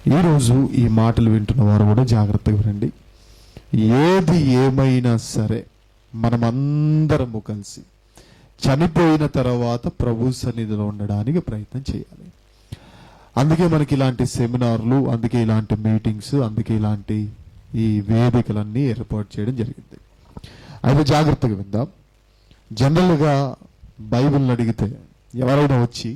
ఈరోజు ఈ మాటలు వింటున్న వారు కూడా జాగ్రత్తగా వినండి. ఏది ఏమైనా సరే మనమందరము కలిసి చనిపోయిన తర్వాత ప్రభు సన్నిధిలో ఉండడానికి ప్రయత్నం చేయాలి. అందుకే మనకి ఇలాంటి సెమినార్లు, అందుకే ఇలాంటి మీటింగ్స్, అందుకే ఇలాంటి ఈ వేదికలన్నీ ఏర్పాటు చేయడం జరిగింది. అయితే జాగ్రత్తగా విందాం. జనరల్గా బైబిల్ని అడిగితే ఎవరైనా వచ్చి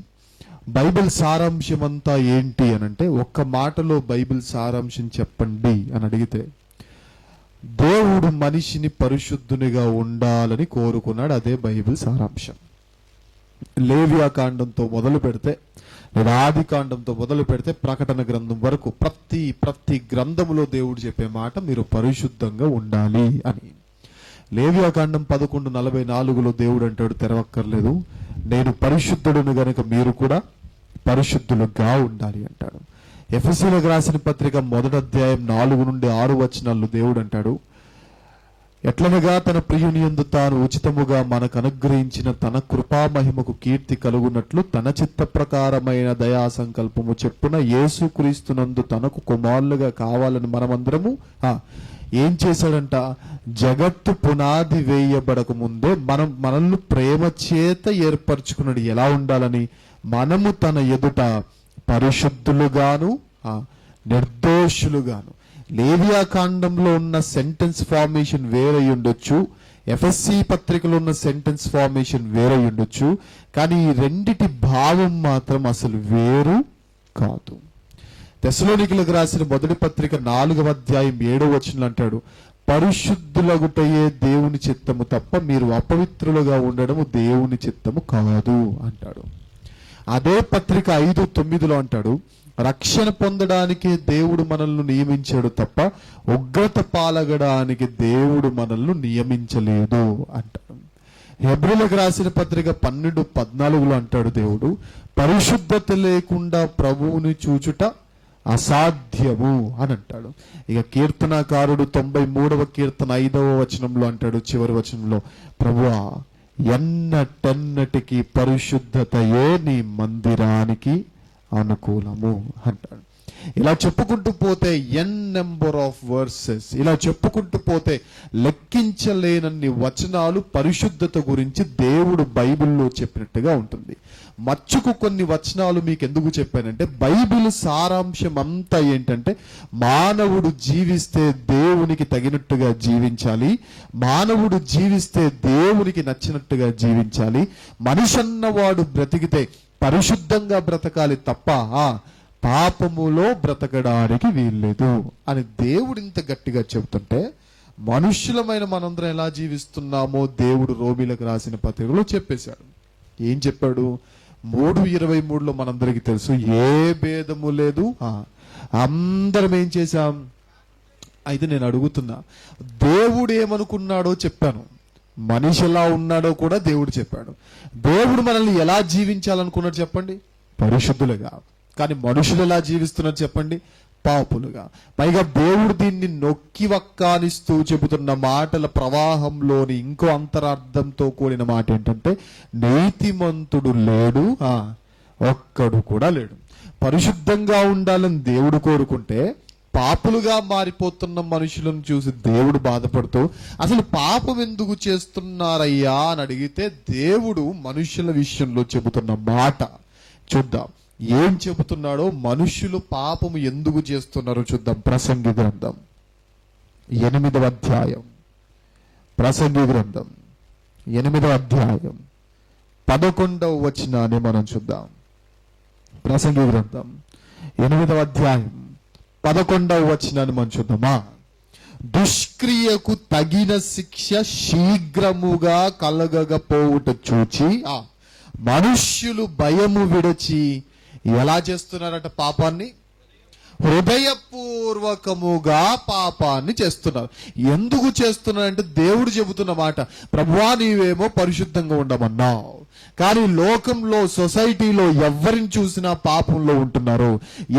బైబిల్ సారాంశం అంతా ఏంటి అని అంటే, ఒక్క మాటలో బైబిల్ సారాంశం చెప్పండి అని అడిగితే, దేవుడు మనిషిని పరిశుద్ధునిగా ఉండాలని కోరుకున్నాడు. అదే బైబిల్ సారాంశం. లేవియాకాండంతో మొదలు పెడితే, లేదా ఆది కాండంతో మొదలు పెడితే ప్రకటన గ్రంథం వరకు ప్రతి గ్రంథములో దేవుడు చెప్పే మాట మీరు పరిశుద్ధంగా ఉండాలి అని. లేవియాకాండం 11:44 దేవుడు అంటాడు, తెరవక్కర్లేదు, నేను పరిశుద్ధుడును గనుక మీరు కూడా పరిశుద్ధులుగా ఉండాలి అంటాడు. ఎఫెసీయులకు రాసిన పత్రిక 1వ అధ్యాయం 4 నుండి 6 వచనాలు దేవుడు అంటాడు, ఎట్లనగా తన ప్రియుని యందు తాను ఉచితముగా మనకు అనుగ్రహించిన తన కృపా మహిమకు కీర్తి కలుగునట్లు తన చిత్త ప్రకారమైన దయా సంకల్పము చెప్పున యేసుక్రీస్తునందు తనకు కుమారులుగా కావాలని మనమందరము ఏం చేశాడంట, జగత్తు పునాది వేయబడక ముందే మనల్ని ప్రేమ చేత ఏర్పరచుకున్నాడు. ఎలా ఉండాలని? మనము తన ఎదుట పరిశుద్ధులుగాను నిర్దోషులుగాను. లేవియాకాండంలో ఉన్న సెంటెన్స్ ఫార్మేషన్ వేరే ఉండొచ్చు, ఎఫ్ఎస్సి పత్రికలో ఉన్న సెంటెన్స్ ఫార్మేషన్ వేరే ఉండొచ్చు, కానీ ఈ రెండిటి భావం మాత్రం అసలు వేరు కాదు. తెస్సలోనికీయులకు రాసిన 1వ పత్రిక 4వ అధ్యాయం 7వ వచనం అంటాడు, పరిశుద్ధులగుటయే దేవుని చిత్తము తప్ప మీరు అపవిత్రులుగా ఉండడము దేవుని చిత్తము కాదు అంటాడు. అదే పత్రిక 5:9 అంటాడు, రక్షణ పొందడానికి దేవుడు మనల్ని నియమించాడు తప్ప ఉగ్రత పాలగడానికి దేవుడు మనల్ని నియమించలేదు అంటాడు. హెబ్రీయులకు రాసిన పత్రిక 12:14 అంటాడు, దేవుడు పరిశుద్ధత లేకుండా ప్రభువుని చూచుట అసాధ్యము అని అంటాడు. ఇక కీర్తనాకారుడు 93వ కీర్తన 5వ వచనంలో అంటాడు, చివరి వచనంలో, ప్రభువా ఎన్నటెన్నటికి పరిశుద్ధతయే నీ మందిరానికి అనుకూలము అంటాడు. ఇలా చెప్పుకుంటూ పోతే నెంబర్ ఆఫ్ వర్సెస్, ఇలా చెప్పుకుంటూ పోతే లెక్కించలేనన్ని వచనాలు పరిశుద్ధత గురించి దేవుడు బైబిల్లో చెప్పినట్టుగా ఉంటుంది. మచ్చుకు కొన్ని వచనాలు మీకు ఎందుకు చెప్పానంటే, బైబిల్ సారాంశం అంతా ఏంటంటే, మానవుడు జీవిస్తే దేవునికి తగినట్టుగా జీవించాలి, మానవుడు జీవిస్తే దేవునికి నచ్చినట్టుగా జీవించాలి, మనిషి అన్నవాడు బ్రతికితే పరిశుద్ధంగా బ్రతకాలి తప్ప పాపములో బ్రతకడానికి వీల్లేదు అని దేవుడు ఇంత గట్టిగా చెబుతుంటే, మనుష్యులమైన మనందరం ఎలా జీవిస్తున్నామో దేవుడు రోమీయులకు రాసిన పత్రికలో చెప్పేశాడు. ఏం చెప్పాడు? 3:23 మనందరికీ తెలుసు, ఏ భేదము లేదు, అందరం ఏం చేశాం. అయితే నేను అడుగుతున్నా, దేవుడు ఏమనుకున్నాడో చెప్పాను, మనిషి ఎలా ఉన్నాడో కూడా దేవుడు చెప్పాడు. దేవుడు మనల్ని ఎలా జీవించాలనుకున్నాడు చెప్పండి? పరిశుద్ధులుగా. కానీ మనుషులు ఎలా జీవిస్తున్నారు చెప్పండి? పాపులుగా. పైగా దేవుడు దీన్ని నొక్కి వక్కానిస్తూ చెబుతున్న మాటల ప్రవాహంలోని ఇంకో అంతరార్థంతో కూడిన మాట ఏంటంటే, నీతిమంతుడు లేడు, ఒక్కడు కూడా లేడు. పరిశుద్ధంగా ఉండాలని దేవుడు కోరుకుంటే, పాపులుగా మారిపోతున్న మనుషులను చూసి దేవుడు బాధపడుతూ, అసలు పాపం ఎందుకు చేస్తున్నారయ్యా అని అడిగితే దేవుడు మనుషుల విషయంలో చెబుతున్న మాట చూద్దాం. ఏం చెబుతున్నాడో, మనుషులు పాపము ఎందుకు చేస్తున్నారో చూద్దాం. ప్రసంగి గ్రంథం 8వ అధ్యాయం, ప్రసంగి గ్రంథం 8వ అధ్యాయం 11వ వచనాన్ని మనం చూద్దాం. ప్రసంగి గ్రంథం 8వ అధ్యాయం 11వ వచనాన్ని మనం చూద్దామా? దుష్క్రియకు తగిన శిక్ష శీఘ్రముగా కలగకపోవుట చూచి మనుష్యులు భయము విడచి ఎలా చేస్తున్నారట? పాపాన్ని హృదయపూర్వకముగా పాపాన్ని చేస్తున్నారు. ఎందుకు చేస్తున్నారంటే, దేవుడు చెబుతున్న మాట, ప్రభువా నీవేమో పరిశుద్ధంగా ఉండమన్నావు, కానీ లోకంలో, సొసైటీలో ఎవరిని చూసినా పాపంలో ఉంటున్నారు.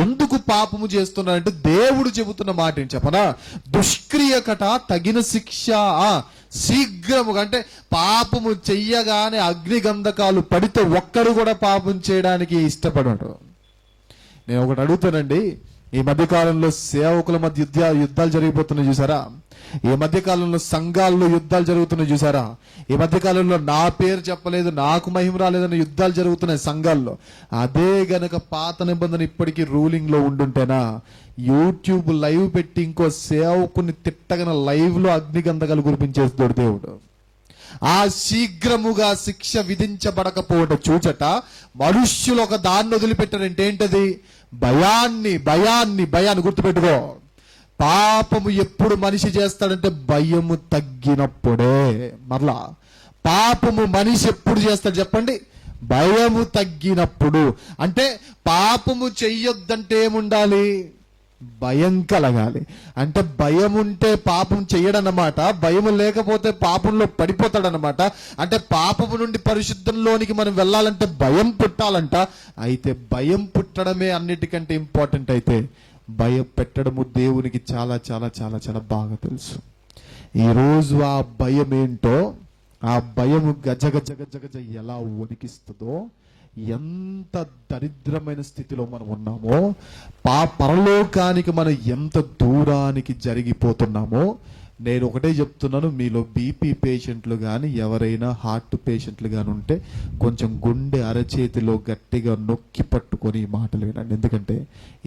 ఎందుకు పాపము చేస్తున్నారంటే, దేవుడు చెబుతున్న మాట ఏంటి చెప్పనా? దుష్క్రియకట తగిన శిక్ష శీఘ్రముగా. అంటే పాపము చెయ్యగానే అగ్నిగంధకాలు పడితే ఒక్కడు కూడా పాపం చేయడానికి ఇష్టపడడు. నేను ఒకటి అడుగుతానండి, ఈ మధ్య కాలంలో సేవకుల మధ్య యుద్ధాలు జరిగిపోతున్నాయి చూసారా? ఈ మధ్య కాలంలో సంఘాల్లో యుద్ధాలు జరుగుతున్నాయి చూసారా? ఈ మధ్య కాలంలో నా పేరు చెప్పలేదు, నాకు మహిమ రాలేదని యుద్ధాలు జరుగుతున్నాయి సంఘాల్లో. అదే గనక పాత నిబంధన ఇప్పటికీ రూలింగ్ లో ఉండుంటేనా, యూట్యూబ్ లైవ్ పెట్టి ఇంకో సేవకుని తిట్టగన లైవ్ లో అగ్నిగంధకాలు కురిపించేస్తాడు దేవుడు. ఆ శీఘ్రముగా శిక్ష విధించబడకపోవట చూచట మనుష్యులు ఒక దాన్ని వదిలిపెట్టారంటే ఏంటది? భయాన్ని గుర్తుపెట్టుకో. పాపము ఎప్పుడు మనిషి చేస్తాడంటే భయము తగ్గినప్పుడే. మరలా పాపము మనిషి ఎప్పుడు చేస్తాడు చెప్పండి? భయము తగ్గినప్పుడు. అంటే పాపము చెయ్యొద్దంటే ఏముండాలి? భయం కలగాలి. అంటే భయం ఉంటే పాపం చెయ్యడన్నమాట, భయం లేకపోతే పాపంలో పడిపోతాడనమాట. అంటే పాపము నుండి పరిశుద్ధంలోనికి మనం వెళ్ళాలంటే భయం పుట్టాలంట. అయితే భయం పుట్టడమే అన్నిటికంటే ఇంపార్టెంట్. అయితే భయం పెట్టడము దేవునికి చాలా చాలా చాలా చాలా బాగా తెలుసు. ఈరోజు ఆ భయం ఏంటో, ఆ భయము గజ గజ గజ గజ ఎలా వణికిస్తుందో, ఎంత దరిద్రమైన స్థితిలో మనం ఉన్నామో, పరలోకానికి మనం ఎంత దూరానికి జరిగిపోతున్నామో. నేను ఒకటే చెప్తున్నాను, మీలో బీపీ పేషెంట్లు కానీ ఎవరైనా హార్ట్ పేషెంట్లు కానీ ఉంటే కొంచెం గుండె అరచేతిలో గట్టిగా నొక్కి పట్టుకొని ఈ మాటలు వినండి. ఎందుకంటే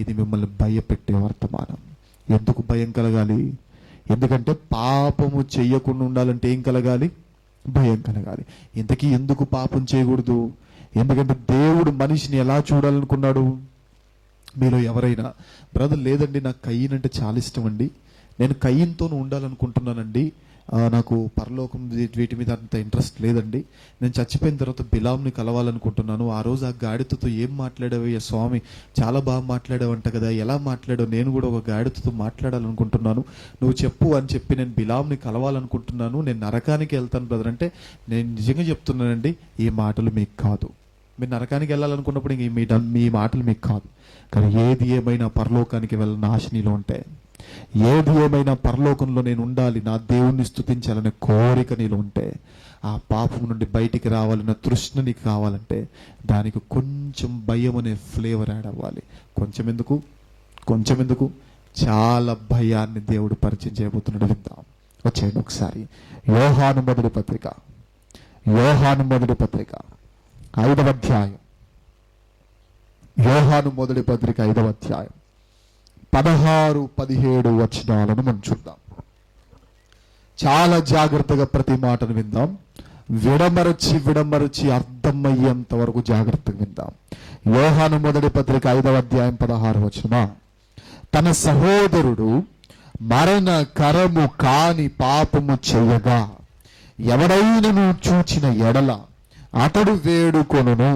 ఇది మిమ్మల్ని భయపెట్టే వర్తమానం. ఎందుకు భయం కలగాలి? ఎందుకంటే పాపము చెయ్యకుండా ఉండాలంటే ఏం కలగాలి? భయం కలగాలి. ఇంతకీ ఎందుకు పాపం చేయకూడదు? ఎందుకంటే దేవుడు మనిషిని ఎలా చూడాలనుకున్నాడు? మీలో ఎవరైనా బ్రదర్ లేదండి నాకు కయ్యన్ అంటే చాలా ఇష్టం అండి, నేను కయ్యంతో ఉండాలనుకుంటున్నానండి, నాకు పరలోకం వీటి మీద అంత ఇంట్రెస్ట్ లేదండి, నేను చచ్చిపోయిన తర్వాత బిలాంని కలవాలనుకుంటున్నాను, ఆ రోజు ఆ గాడిదతో ఏం మాట్లాడావయ్యా స్వామి, చాలా బాగా మాట్లాడావంట కదా, ఎలా మాట్లాడావు, నేను కూడా ఒక గాడిదతో మాట్లాడాలనుకుంటున్నాను, నువ్వు చెప్పు అని చెప్పి నేను బిలాంని కలవాలనుకుంటున్నాను, నేను నరకానికి వెళ్తాను బ్రదర్ అంటే, నేను నిజంగా చెప్తున్నానండి ఈ మాటలు మీకు కాదు. మీరు నరకానికి వెళ్ళాలనుకున్నప్పుడు ఇంక మీ మాటలు మీకు కాదు. కానీ ఏది ఏమైనా పరలోకానికి వెళ్ళిన ఆశ నీలో ఉంటే, ఏది ఏమైనా పరలోకంలో నేను ఉండాలి, నా దేవుణ్ణి స్తుతించాలనే కోరిక నీలో ఉంటే, ఆ పాపం నుండి బయటికి రావాలన్న తృష్ణ నీకు కావాలంటే దానికి కొంచెం భయం అనే ఫ్లేవర్ యాడ్ అవ్వాలి. కొంచెం ఎందుకు చాలా భయాన్ని దేవుడు పరిచయం చేయబోతున్నాడు. విందాం, వచ్చేయండి ఒకసారి. యోహాను మొదటి పత్రిక 5వ అధ్యాయం. యోహాను మొదటి పత్రిక 5వ అధ్యాయం 16-17 వచనాలను మనం చూద్దాం. చాలా జాగ్రత్తగా ప్రతి మాటను విందాం. విడమరచి అర్థమయ్యేంత వరకు జాగ్రత్తగా విందాం. యోహాను మొదటి పత్రిక 5వ అధ్యాయం 16 వచనం. తన సహోదరుడు మరణకరము కాని పాపము చేయగా ఎవడైనను చూచిన ఎడల అతడు వేడుకొనును,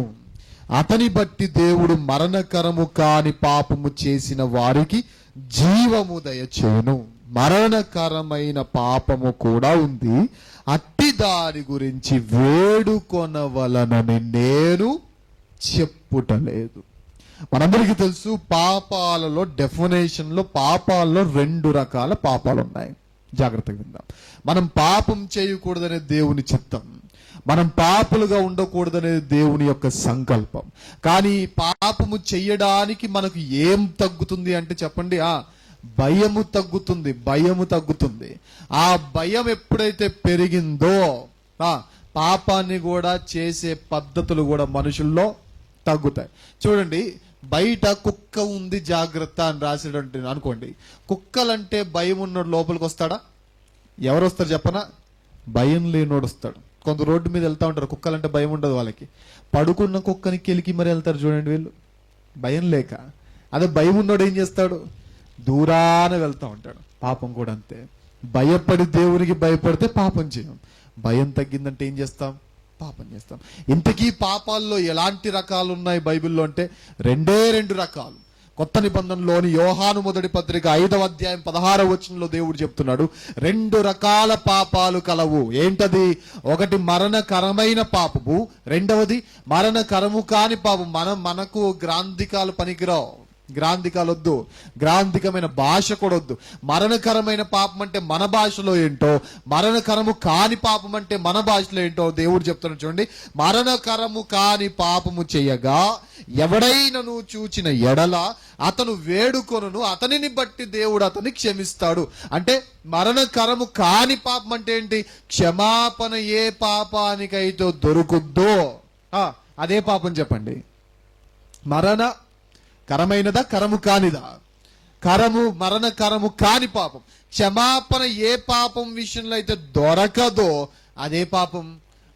అతని బట్టి దేవుడు మరణకరము కాని పాపము చేసిన వారికి జీవము దయచేయును. మరణకరమైన పాపము కూడా ఉంది, అట్టి దాని గురించి వేడుకొనవలనని నేను చెప్పుటలేదు. మనందరికీ తెలుసు, పాపాలలో డెఫినేషన్లో పాపాల్లో 2 రకాల పాపాలు ఉన్నాయి. జాగ్రత్తగా విందాం. మనం పాపం చేయకూడదనే దేవుని చిత్తం, మనం పాపులుగా ఉండకూడదనేది దేవుని యొక్క సంకల్పం. కానీ పాపము చెయ్యడానికి మనకు ఏం తగ్గుతుంది అంటే చెప్పండి? భయము తగ్గుతుంది. ఆ భయం ఎప్పుడైతే పెరిగిందో పాపాన్ని కూడా చేసే పద్ధతులు కూడా మనుషుల్లో తగ్గుతాయి. చూడండి, బయట కుక్క ఉంది జాగ్రత్త అని రాసేటంటే అనుకోండి, కుక్కలంటే భయం ఉన్నోడు లోపలికి వస్తాడా? ఎవరు వస్తారు చెప్పనా? భయం లేనోడు వస్తాడు. కొంత రోడ్డు మీద వెళ్తా ఉంటారు, కుక్కలంటే భయం ఉండదు వాళ్ళకి, పడుకున్న కుక్కని కెలికి మరి వెళ్తారు చూడండి వీళ్ళు, భయం లేక. అదే భయం ఉన్నోడు ఏం చేస్తాడు? దూరాన వెళ్తా ఉంటాడు. పాపం కూడా అంతే. భయపడి దేవునికి భయపడితే పాపం చేయం, భయం తగ్గిందంటే ఏం చేస్తాం? పాపం చేస్తాం. ఇంతకీ పాపాల్లో ఎలాంటి రకాలు ఉన్నాయి బైబిల్లో అంటే 2 రకాలు. కొత్త నిబంధనలోని యోహాను మొదటి పత్రిక 5వ అధ్యాయం 16వ వచనంలో దేవుడు చెప్తున్నాడు, 2 రకాల పాపాలు కలవు. ఏంటది? ఒకటి మరణకరమైన పాపము, రెండవది మరణకరము కాని పాపం. మనకు గ్రాంధికాలు పనికిరావు, గ్రాంధికాలు వద్దు, గ్రాంధికమైన భాష కూడా వద్దు. మరణకరమైన పాపం అంటే మన భాషలో ఏంటో, మరణకరము కాని పాపం అంటే మన భాషలో ఏంటో దేవుడు చెప్తున్నాడు చూడండి. మరణకరము కాని పాపము చేయగా ఎవడైనను చూచిన ఎడల అతను వేడుకొనును, అతనిని బట్టి దేవుడు అతన్ని క్షమిస్తాడు. అంటే మరణకరము కాని పాపం అంటే ఏంటి? క్షమాపణ ఏ పాపానికైతే దొరుకుద్దో అదే పాపం. చెప్పండి, మరణకరమైనదా కరము కానిదా? మరణకరము కాని పాపం. క్షమాపణ ఏ పాపం విషయంలో అయితే దొరకదో అదే పాపం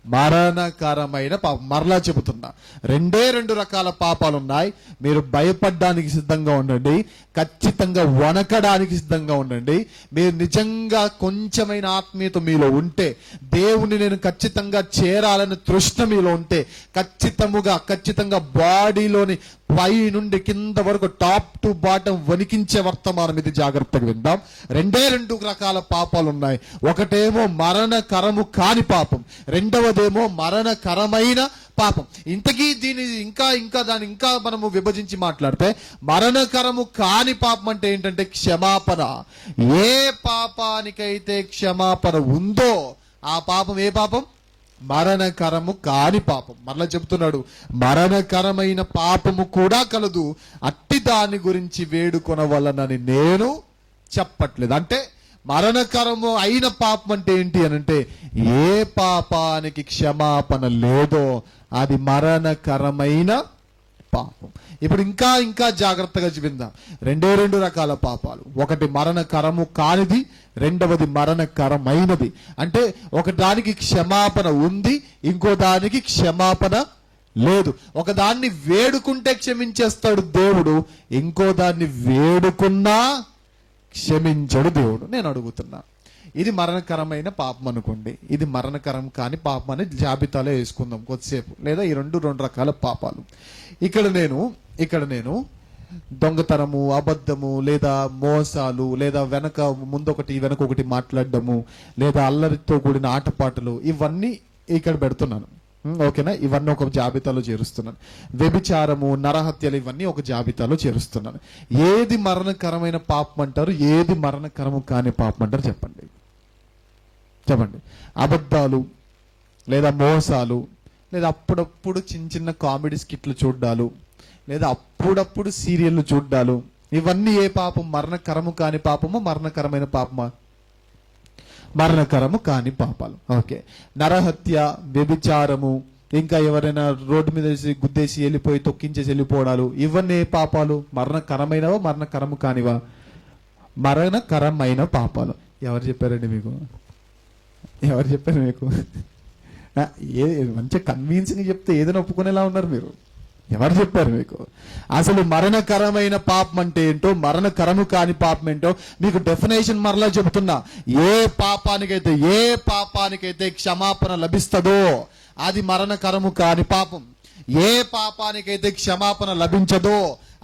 మరణకరమైన పాపం. మరలా చెబుతున్నా, రెండు రకాల పాపాలు ఉన్నాయి. మీరు భయపడడానికి సిద్ధంగా ఉండండి, ఖచ్చితంగా వణకడానికి సిద్ధంగా ఉండండి. మీరు నిజంగా కొంచెమైన ఆత్మీయత మీలో ఉంటే, దేవుని నేను ఖచ్చితంగా చేరాలని తృష్ణ మీలో ఉంటే, ఖచ్చితంగా బాడీలోని పై నుండి కింద వరకు టాప్ టు బాటం వణికించే వర్తమానం ఇది. జాగ్రత్తగా విందాం. రెండు రకాల పాపాలు ఉన్నాయి. ఒకటేమో మరణకరము కాని పాపం, రెండవదేమో మరణకరమైన పాపం. ఇంతకీ దీని దాన్ని ఇంకా మనము విభజించి మాట్లాడితే, మరణకరము కాని పాపం అంటే ఏంటంటే క్షమాపణ. ఏ పాపానికైతే క్షమాపణ ఉందో ఆ పాపం ఏ పాపం? మరణకరము కాని పాపం. మరలా చెప్తున్నాడు, మరణకరమైన పాపము కూడా కలదు, అట్టి దాని గురించి వేడుకొనవలనని నేను చెప్పట్లేదు. అంటే మరణకరము అయిన పాపం అంటే ఏంటి అని అంటే, ఏ పాపానికి క్షమాపణ లేదో అది మరణకరమైన పాపం. ఇప్పుడు ఇంకా జాగ్రత్తగా విందాం. రెండు రకాల పాపాలు. ఒకటి మరణకరము కానిది, రెండవది మరణకరమైనది. అంటే ఒక దానికి క్షమాపణ ఉంది, ఇంకో దానికి క్షమాపణ లేదు. ఒక దాన్ని వేడుకుంటే క్షమించేస్తాడు దేవుడు, ఇంకో దాన్ని వేడుకున్నా క్షమించడు దేవుడు. నేను అడుగుతున్నా, ఇది మరణకరమైన పాపం అనుకోండి, ఇది మరణకరం కాని పాపం అని జాబితాలో వేసుకుందాం కొద్దిసేపు. లేదా ఈ రెండు రకాల పాపాలు. ఇక్కడ నేను దొంగతనము, అబద్ధము, లేదా మోసాలు, లేదా ముందొకటి వెనకొకటి మాట్లాడడము, లేదా అల్లరితో కూడిన ఆటపాటలు, ఇవన్నీ ఇక్కడ పెడుతున్నాను. ఓకేనా? ఇవన్నీ ఒక జాబితాలో చేరుస్తున్నాను. వ్యభిచారము, నరహత్యలు, ఇవన్నీ ఒక జాబితాలో చేరుస్తున్నాను. ఏది మరణకరమైన పాపం అంటారు, ఏది మరణకరము కాని పాపం అంటారు? చెప్పండి. అబద్ధాలు, లేదా మోసాలు, లేదా అప్పుడప్పుడు చిన్న కామెడీ స్కిట్లు చూడ్డాలు, లేదా అప్పుడప్పుడు సీరియళ్ళు చూడ్డాలు, ఇవన్నీ ఏ పాపం? మరణకరము కాని పాపము, మరణకరమైన పాపమా? మరణకరము కాని పాపాలు. ఓకే. నరహత్య, వ్యభిచారము, ఇంకా ఎవరైనా రోడ్డు మీద గుద్దేసి వెళ్ళిపోయి తొక్కించేసి వెళ్ళిపోవడాలు, ఇవన్నీ ఏ పాపాలు? మరణకరమైనవా, మరణకరము కానివా? మరణకరమైన పాపాలు. ఎవరు చెప్పారండి మీకు? మంచిగా కన్విన్సింగ్ చెప్తే ఏదైనా ఒప్పుకునేలా ఉన్నారు మీరు. ఎవరు చెప్పారు మీకు? అసలు మరణకరమైన పాపం అంటే ఏంటో, మరణకరము కాని పాపం ఏంటో మీకు డెఫినేషన్ మరలా చెబుతున్నా. ఏ పాపానికైతే క్షమాపణ లభిస్తుందో అది మరణకరము కాని పాపం. ఏ పాపానికైతే క్షమాపణ లభించదో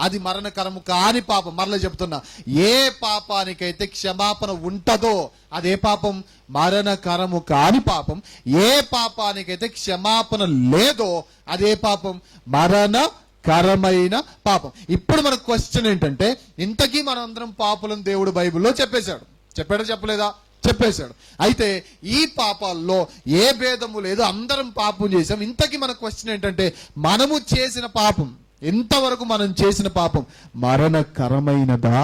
అది మరణకరము కాని పాపం. మరలా చెప్తున్నా, ఏ పాపానికైతే క్షమాపణ ఉంటదో అదే పాపం? మరణకరము కాని పాపం. ఏ పాపానికైతే క్షమాపణ లేదో అదే పాపం? మరణకరమైన పాపం. ఇప్పుడు మన క్వశ్చన్ ఏంటంటే, ఇంతకీ మనం అందరం పాపులను దేవుడు బైబిల్లో చెప్పాడా చెప్పలేదా? చెప్పేశాడు. అయితే ఈ పాపాల్లో ఏ భేదము లేదు, అందరం పాపం చేశాం. ఇంతకీ మన క్వశ్చన్ ఏంటంటే, మనము చేసిన పాపం, ఇంతవరకు మనం చేసిన పాపం మరణకరమైనదా,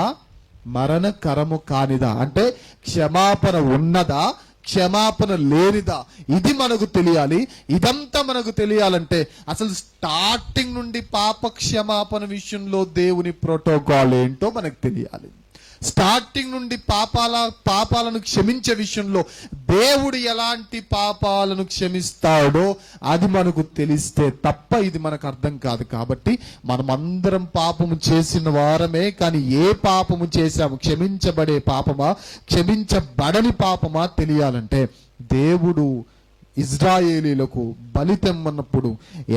మరణకరము కానిదా? అంటే క్షమాపణ ఉన్నదా, క్షమాపణ లేనిదా? ఇది మనకు తెలియాలి. ఇదంతా మనకు తెలియాలంటే అసలు స్టార్టింగ్ నుండి పాప క్షమాపణ విషయంలో దేవుని ప్రోటోకాల్ ఏంటో మనకు తెలియాలి. స్టార్టింగ్ నుండి పాపాలను క్షమించే విషయంలో దేవుడు ఎలాంటి పాపాలను క్షమిస్తాడో అది మనకు తెలిస్తే తప్ప ఇది మనకు అర్థం కాదు. కాబట్టి మనం అందరం పాపము చేసిన వారమే, కానీ ఏ పాపము చేశాము, క్షమించబడే పాపమా, క్షమించబడని పాపమా తెలియాలంటే దేవుడు ఇజ్రాయేలీలకు బలి తెమ్మన్నప్పుడు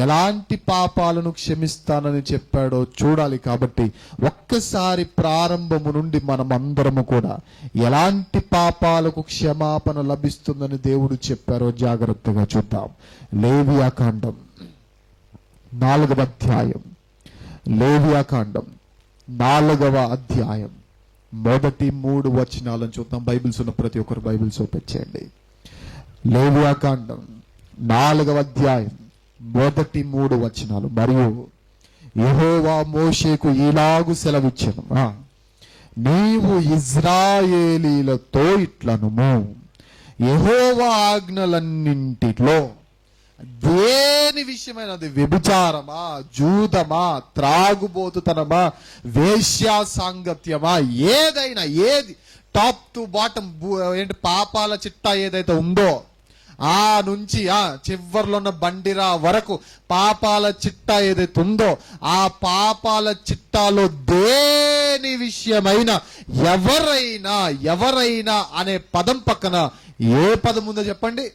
ఎలాంటి పాపాలను క్షమిస్తానని చెప్పాడో చూడాలి. కాబట్టి ఒక్కసారి ప్రారంభము నుండి మనం అందరము కూడా ఎలాంటి పాపాలకు క్షమాపణ లభిస్తుందని దేవుడు చెప్పారో జాగ్రత్తగా చూద్దాం. లేవియాకాండం 4వ అధ్యాయం, లేవియాకాండం 4వ అధ్యాయం మొదటి 3 వచనాలను చూద్దాం. బైబిల్స్ ఉన్న ప్రతి ఒక్కరు బైబిల్స్ ఓపెన్ చేయండి. లేవియాకాండం 4వ అధ్యాయం మొదటి 3 వచనాలు. మరియు యెహోవా మోషేకు ఇలాగు సెలవిచ్చెను, నీవు ఇజ్రాయేలీలతో ఇట్లనుము, యెహోవా ఆజ్ఞలన్నింటిలో దేని విషయమైనది, వ్యభిచారమా, జూదమా, త్రాగుబోతుతనమా, వేశ్యా సాంగత్యమా, ఏదైనా, ఏది టాప్ టు బాటమ్ ఏంటి పాపాల చిట్టా ఏదైతే ఉందో ఆ నుంచి చివర్లో ఉన్న బండిరా వరకు పాపాల చిట్టా ఏదైతే ఉందో ఆ పాపాల చిట్టాలో దేని విషయమైనా ఎవరైనా అనే పదం పక్కన ఏ పదం ఉందో చెప్పండి,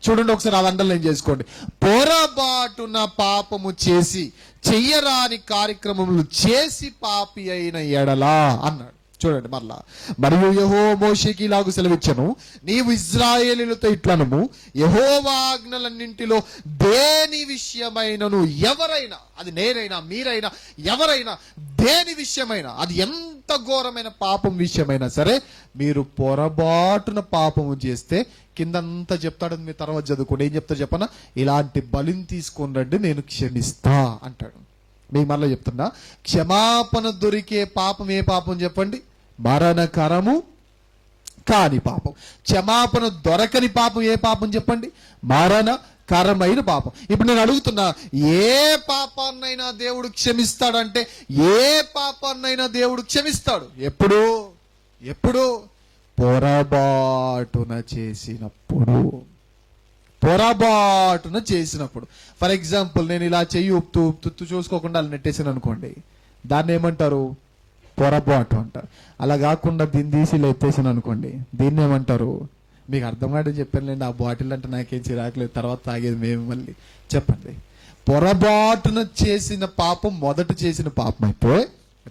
చూడండి ఒకసారి, అది అండర్లైన్ చేసుకోండి. పొరబాటున పాపము చేసి చెయ్యరాని కార్యక్రమములు చేసి పాపి అయిన ఎడలా అన్నాడు. చూడండి మరలా, మరియు యెహోవా మోషేకి ఇలాగు సెలవిచ్చెను, నీవు ఇశ్రాయేలీయులతో ఇట్లనుము, యెహోవా ఆజ్ఞలన్నింటిలో దేని విషయమైనను ఎవరైనా, అది నేనైనా మీరైనా ఎవరైనా, దేని విషయమైనా, అది ఎంత ఘోరమైన పాపం విషయమైనా సరే, మీరు పొరబాటున పాపము చేస్తే కిందంతా చెప్తాడు, మీ తర్వాత చదువుకోండి. ఏం చెప్తాడు చెప్పనా, ఇలాంటి బలిని తీసుకొని రండి నేను క్షమిస్తా అంటాడు. మీకు మరలా చెప్తున్నా, క్షమాపణ దొరికే పాపం ఏ పాపం చెప్పండి, మరణకరము కాని పాపం. క్షమాపణ దొరకని పాపం ఏ పాపం చెప్పండి, మరణకరమైన పాపం. ఇప్పుడు నేను అడుగుతున్నా, ఏ పాపాన్నైనా దేవుడు క్షమిస్తాడంటే ఏ పాపాన్నైనా దేవుడు క్షమిస్తాడు. ఎప్పుడు పొరబాటున చేసినప్పుడు. ఫర్ ఎగ్జాంపుల్, నేను ఇలా చెయ్యి ఉప్తూ చూసుకోకుండా అలా నెట్టేసాను అనుకోండి, దాన్ని ఏమంటారు, పొరబాటు అంటారు. అలా కాకుండా దీన్ని తీసి ఇలా ఎత్తేసాను అనుకోండి, దీన్ని ఏమంటారు, మీకు అర్థం కాదని చెప్పానులేండి, ఆ బాటిల్ అంటే నాకేం చిరాకలేదు, తర్వాత తాగేది మేము, మళ్ళీ చెప్పండి. పొరబాటున చేసిన పాపం మొదట చేసిన పాపం అయితే,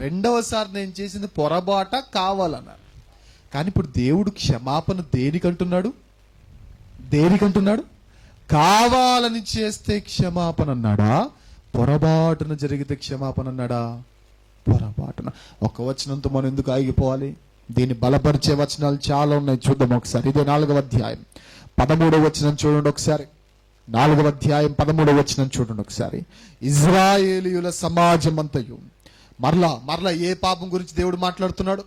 రెండవసారి నేను చేసింది పొరబాట కావాలన్నారు. కానీ ఇప్పుడు దేవుడు క్షమాపణ దేనికంటున్నాడు, కావాలని చేస్తే క్షమాపణ అన్నాడా, పొరబాటున జరిగితే క్షమాపణ అన్నాడా? పొరబాటున. ఒక వచనంతో మనం ఎందుకు ఆగిపోవాలి, దీన్ని బలపరిచే వచనాలు చాలా ఉన్నాయి, చూద్దాం ఒకసారి. ఇదే 4వ అధ్యాయం 13వ వచనం చూడండి ఒకసారి. 4వ అధ్యాయం 13వ వచనం చూడండి ఒకసారి. ఇజ్రాయేలీయుల సమాజం అంతయు, మరలా ఏ పాపం గురించి దేవుడు మాట్లాడుతున్నాడు,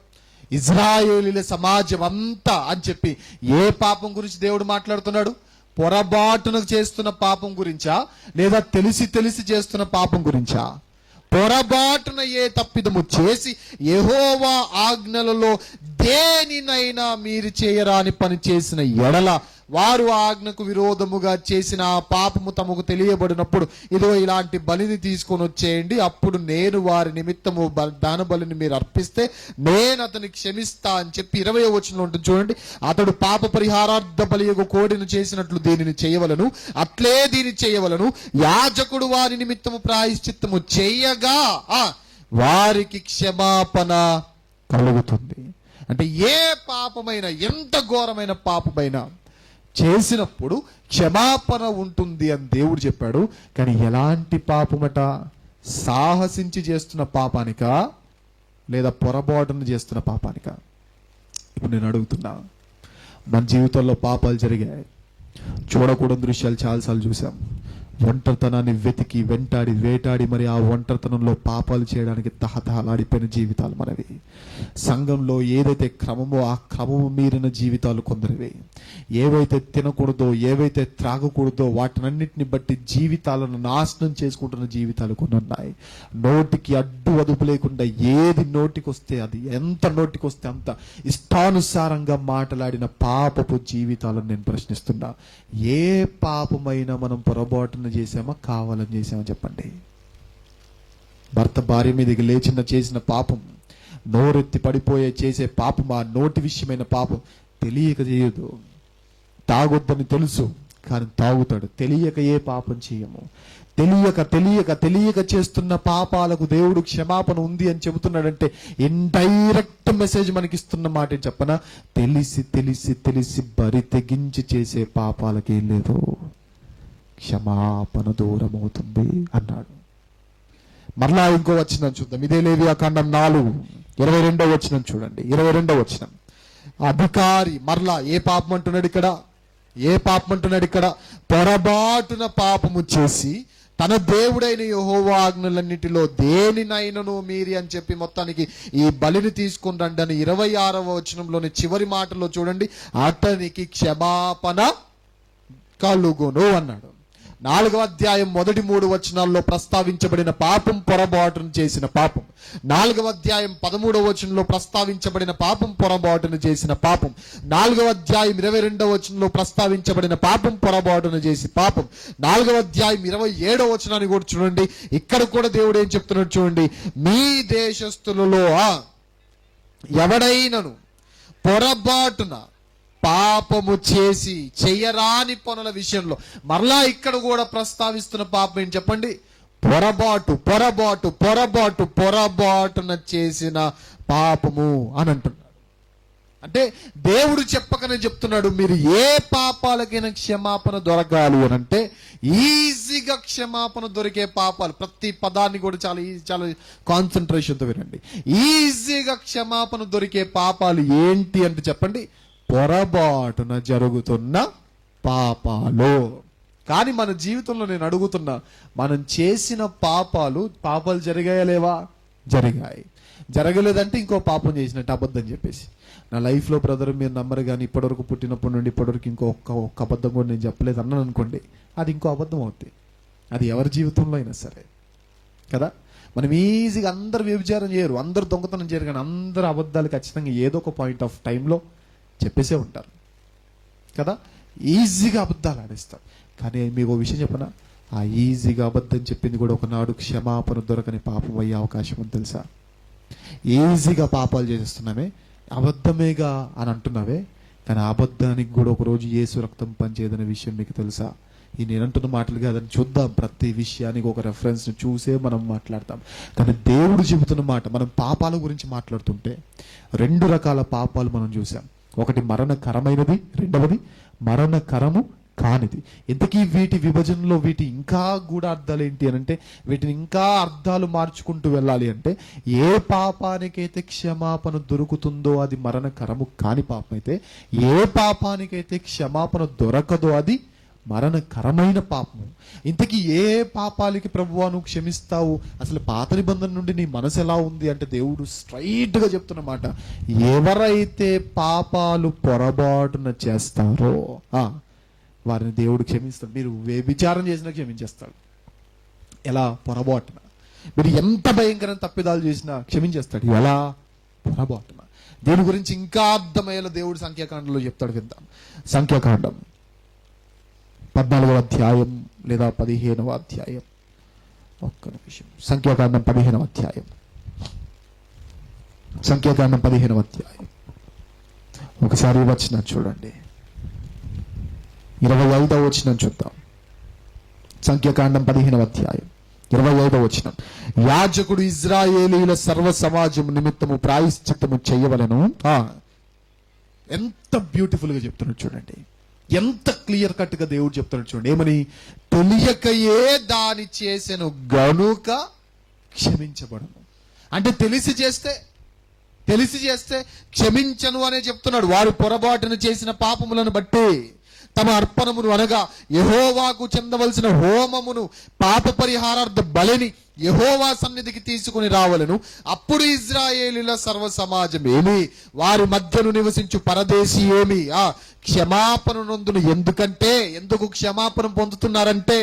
ఇజ్రాయేలీల సమాజం అంతా అని చెప్పి ఏ పాపం గురించి దేవుడు మాట్లాడుతున్నాడు, పొరబాటున చేస్తున్న పాపం గురించా, లేదా తెలిసి చేస్తున్న పాపం గురించా? పొరబాటున ఏ తప్పిదము చేసి యెహోవా ఆజ్ఞలలో దేనినైనా మీరు చేయరాని పని చేసిన ఎడల వారు ఆజ్ఞకు విరోధముగా చేసిన ఆ పాపము తమకు తెలియబడినప్పుడు, ఇదో ఇలాంటి బలిని తీసుకొని వచ్చేయండి, అప్పుడు నేను వారి నిమిత్తము దాన బలిని మీరు అర్పిస్తే నేను అతని క్షమిస్తా అని చెప్పి 20వ వచనంలో ఉంటుంది చూడండి. అతడు పాప పరిహారార్థ బలియగు కోడిని చేసినట్లు దీనిని చేయవలను, అట్లే దీన్ని చేయవలను. యాజకుడు వారి నిమిత్తము ప్రాయశ్చిత్తము చేయగా వారికి క్షమాపణ కలుగుతుంది. అంటే ఏ పాపమైనా, ఎంత ఘోరమైన పాపమైనా చేసినప్పుడు క్షమాపణ ఉంటుంది అని దేవుడు చెప్పాడు. కానీ ఎలాంటి పాపమట, సాహసించి చేస్తున్న పాపానికా, లేదా పొరబాటును చేస్తున్న పాపానికా? ఇప్పుడు నేను అడుగుతున్నా, మన జీవితంలో పాపాలు జరిగాయి, చూడకూడని దృశ్యాలు చాలాసార్లు చూసాం. ఒంటరితనాన్ని వెతికి వేటాడి మరి ఆ ఒంటరితనంలో పాపాలు చేయడానికి తహతహలాడిపోయిన జీవితాలు మనవి. సంఘంలో ఏదైతే క్రమమో ఆ క్రమము మీరిన జీవితాలు కొందరివి. ఏవైతే తినకూడదో, ఏవైతే త్రాగకూడదో వాటినన్నిటిని బట్టి జీవితాలను నాశనం చేసుకుంటున్న జీవితాలు కొన్ని ఉన్నాయి. నోటికి అడ్డు అదుపు లేకుండా ఏది నోటికి వస్తే అది, ఎంత నోటికి వస్తే అంత ఇష్టానుసారంగా మాట్లాడిన పాపపు జీవితాలను నేను ప్రశ్నిస్తున్నా. ఏ పాపమైనా మనం పొరబాటున చేసామా, కావాలని చేసామా చెప్పండి? భర్త భార్య మీదకి చేసిన పాపం, నోరెత్తి పడిపోయే చేసే పాపం, ఆ నోటి విషయమైన పాపం తెలియక చేయదు. తాగొద్దని తెలుసు కానీ తాగుతాడు. తెలియక ఏ పాపం చేయము. తెలియక చేస్తున్న పాపాలకు దేవుడు క్షమాపణ ఉంది అని చెబుతున్నాడంటే ఇండైరెక్ట్ మెసేజ్ మనకిస్తున్న మాట చెప్పనా, తెలిసి బరి తెగించి చేసే పాపాలకేం లేదు, క్షమాపణ దూరం అవుతుంది అన్నాడు. మరలా ఇంకో వచనం చూద్దాం. ఇదే లేవియాకాండం 4:22 వచనం చూడండి. 22 వచనం. అధికారి మరలా ఏ పాపం అంటున్నాడు ఇక్కడ, పొరబాటున పాపము చేసి తన దేవుడైన యెహోవా ఆజ్ఞలన్నిటిలో దేనినైనను మీరి అని చెప్పి మొత్తానికి ఈ బలిని తీసుకుని రండి అని 26వ వచనంలోని చివరి మాటలో చూడండి, అతనికి క్షమాపణ కలుగును అన్నాడు. 4వ అధ్యాయం మొదటి 3 వచనాల్లో ప్రస్తావించబడిన పాపం పొరపాటును చేసిన పాపం, 4వ అధ్యాయం 13వ వచనంలో ప్రస్తావించబడిన పాపం పొరపాటును చేసిన పాపం, 4వ అధ్యాయం 22వ వచనంలో ప్రస్తావించబడిన పాపం పొరపాటును చేసి పాపం, 4వ అధ్యాయం 27వ వచనాన్ని కూడా చూడండి. ఇక్కడ కూడా దేవుడు ఏం చెప్తున్నాడు చూడండి, మీ దేశస్థులలో ఎవడైనను పొరపాటున పాపము చేసి చెయ్యరాని పనుల విషయంలో, మరలా ఇక్కడ కూడా ప్రస్తావిస్తున్న పాపం ఏంటి చెప్పండి, పొరపాటున చేసిన పాపము అని అంటున్నాడు. అంటే దేవుడు చెప్పకనే చెప్తున్నాడు, మీరు ఏ పాపాలకైనా క్షమాపణ దొరకాలి అని అంటే ఈజీగా క్షమాపణ దొరికే పాపాలు, ప్రతి పదాన్ని కూడా చాలా కాన్సన్ట్రేషన్తో వినండి. ఈజీగా క్షమాపణ దొరికే పాపాలు ఏంటి అంటే చెప్పండి, పొరపాటున జరుగుతున్న పాపాలు. కానీ మన జీవితంలో నేను అడుగుతున్నా, మనం చేసిన పాపాలు జరిగాయా లేవా? జరిగాయి. జరగలేదంటే ఇంకో పాపం చేసినట్టు అబద్ధం చెప్పేసి, నా లైఫ్లో బ్రదర్ మీరు నమ్మరు కానీ ఇప్పటివరకు పుట్టినప్పటి నుండి ఇప్పటివరకు ఒక్క అబద్ధం కూడా నేను చెప్పలేదు అన్నాను అనుకోండి, అది ఇంకో అబద్ధం అవుతుంది. అది ఎవరి జీవితంలో అయినా సరే కదా. మనం ఈజీగా అందరు వ్యభిచారం చేయరు, అందరు దొంగతనం చేయరు, కానీ అందరు అబద్ధాలు ఖచ్చితంగా ఏదో ఒక పాయింట్ ఆఫ్ టైంలో చెప్పేసే ఉంటారు కదా. ఈజీగా అబద్ధాలు ఆడేస్తారు. కానీ మీకు ఒక విషయం చెప్పనా, ఆ ఈజీగా అబద్ధం చెప్పింది కూడా ఒకనాడు క్షమాపణ దొరకని పాపం అయ్యే అవకాశం ఉంది తెలుసా. ఈజీగా పాపాలు చేసేస్తున్నామే, అబద్ధమేగా అని అంటున్నావే, కానీ అబద్ధానికి కూడా ఒకరోజు యేసు రక్తం పనిచేయదనే విషయం మీకు తెలుసా. ఈ నేనంటున్న మాటలు కాదని చూద్దాం, ప్రతి విషయానికి ఒక రెఫరెన్స్ని చూసే మనం మాట్లాడతాం. కానీ దేవుడు చెబుతున్న మాట, మనం పాపాల గురించి మాట్లాడుతుంటే 2 రకాల పాపాలు మనం చూసాం. ఒకటి మరణకరమైనది, రెండవది మరణకరము కానిది. ఇంతకీ వీటి విభజనలో వీటి ఇంకా కూడా అర్థాలు ఏంటి అని అంటే, వీటిని ఇంకా అర్థాలు మార్చుకుంటూ వెళ్ళాలి అంటే, ఏ పాపానికైతే క్షమాపణ దొరుకుతుందో అది మరణకరము కాని పాపం అయితే, ఏ పాపానికైతే క్షమాపణ దొరకదో అది మరణకరమైన పాపము. ఇంతకీ ఏ పాపాలకి ప్రభువా నువ్వు క్షమిస్తావు? అసలు పాత నిబంధన నుండి నీ మనసు ఎలా ఉంది అంటే దేవుడు స్ట్రైట్ గా చెప్తున్నమాట, ఎవరైతే పాపాలు పొరపాటున చేస్తారో వారిని దేవుడు క్షమిస్తాడు. మీరు వ్యభిచారం చేసినా క్షమించేస్తాడు. ఎలా? పొరపాటున. మీరు ఎంత భయంకరమైన తప్పిదాలు చేసినా క్షమించేస్తాడు. ఎలా? పొరపాటున. దీని గురించి ఇంకా అర్థమయ్యేలా దేవుడు సంఖ్యాకాండంలో చెప్తాడు, విందాం. సంఖ్యాకాండం 14వ అధ్యాయం లేదా 15వ అధ్యాయం. ఒక్క నిమిషం. సంఖ్యాకాండం 15వ అధ్యాయం. సంఖ్యాకాండం 15వ అధ్యాయం ఒకసారి వచ్చిన చూడండి, 25వ వచనం చూద్దాం. సంఖ్యాకాండం 15వ అధ్యాయం 25వ వచనం. యాజకుడు ఇశ్రాయేలీయుల సర్వ సమాజం నిమిత్తము ప్రాయశ్చిత్తము చేయవలెను. ఎంత బ్యూటిఫుల్ గా చెప్తున్నాడు చూడండి, ఎంత క్లియర్ కట్ గా దేవుడు చెప్తాడు చూడండి. ఏమని? తెలియకయే దాని చేసెను గనుక క్షమించబడను. అంటే తెలిసి చేస్తే క్షమించను అనే చెప్తున్నాడు. వారు పొరపాటును చేసిన పాపములను బట్టి తమ అర్పణమును అనగా యెహోవాకు చెందవలసిన హోమమును పాప పరిహారార్థ బలిని యెహోవా సన్నిధికి తీసుకుని రావలను. అప్పుడు ఇశ్రాయేలీయుల సర్వ సమాజం ఏమి, వారి మధ్యను నివసించు పరదేశీ ఏమి క్షమాపణ నొందును. ఎందుకు క్షమాపణ పొందుతున్నారంటే,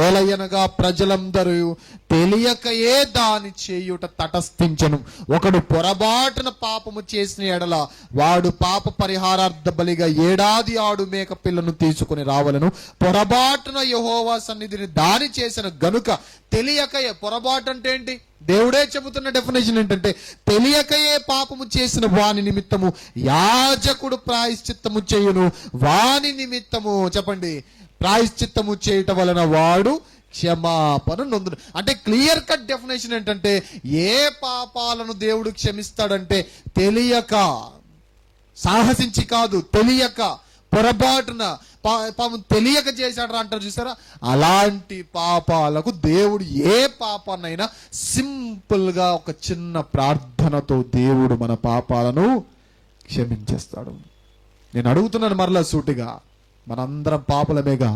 ఏలయనగా ప్రజలందరూ తెలియకయే దాని చేయుట తటస్థించను. ఒకడు పొరపాటున పాపము చేసిన ఎడల వాడు పాప పరిహారార్థ బలిగా 7 ఆడు మేక పిల్లను తీసుకుని రావలను. పొరపాటున యెహోవా సన్నిధిని దాని చేసిన గనుక తెలియకయే. పొరపాటు అంటే ఏంటి? దేవుడే చెబుతున్న డెఫినేషన్ ఏంటంటే, తెలియకయే పాపము చేసిన వాని నిమిత్తము యాజకుడు ప్రాయశ్చిత్తము చేయును. వాని నిమిత్తము చెప్పండి, ప్రాయశ్చిత్తము చేయటం వలన వాడు క్షమాపణ నొందును. అంటే క్లియర్ కట్ డెఫినేషన్ ఏంటంటే, ఏ పాపాలను దేవుడు క్షమిస్తాడంటే తెలియక, సాహసించి కాదు, తెలియక పొరపాటున తెలియక చేశాడు అంటారు చూసారా, అలాంటి పాపాలకు దేవుడు ఏ పాపాన్నైనా సింపుల్ గా ఒక చిన్న ప్రార్థనతో దేవుడు మన పాపాలను క్షమించేస్తాడు. నేను అడుగుతున్నాను మరలా సూటిగా, మనందరం పాపలమేగా,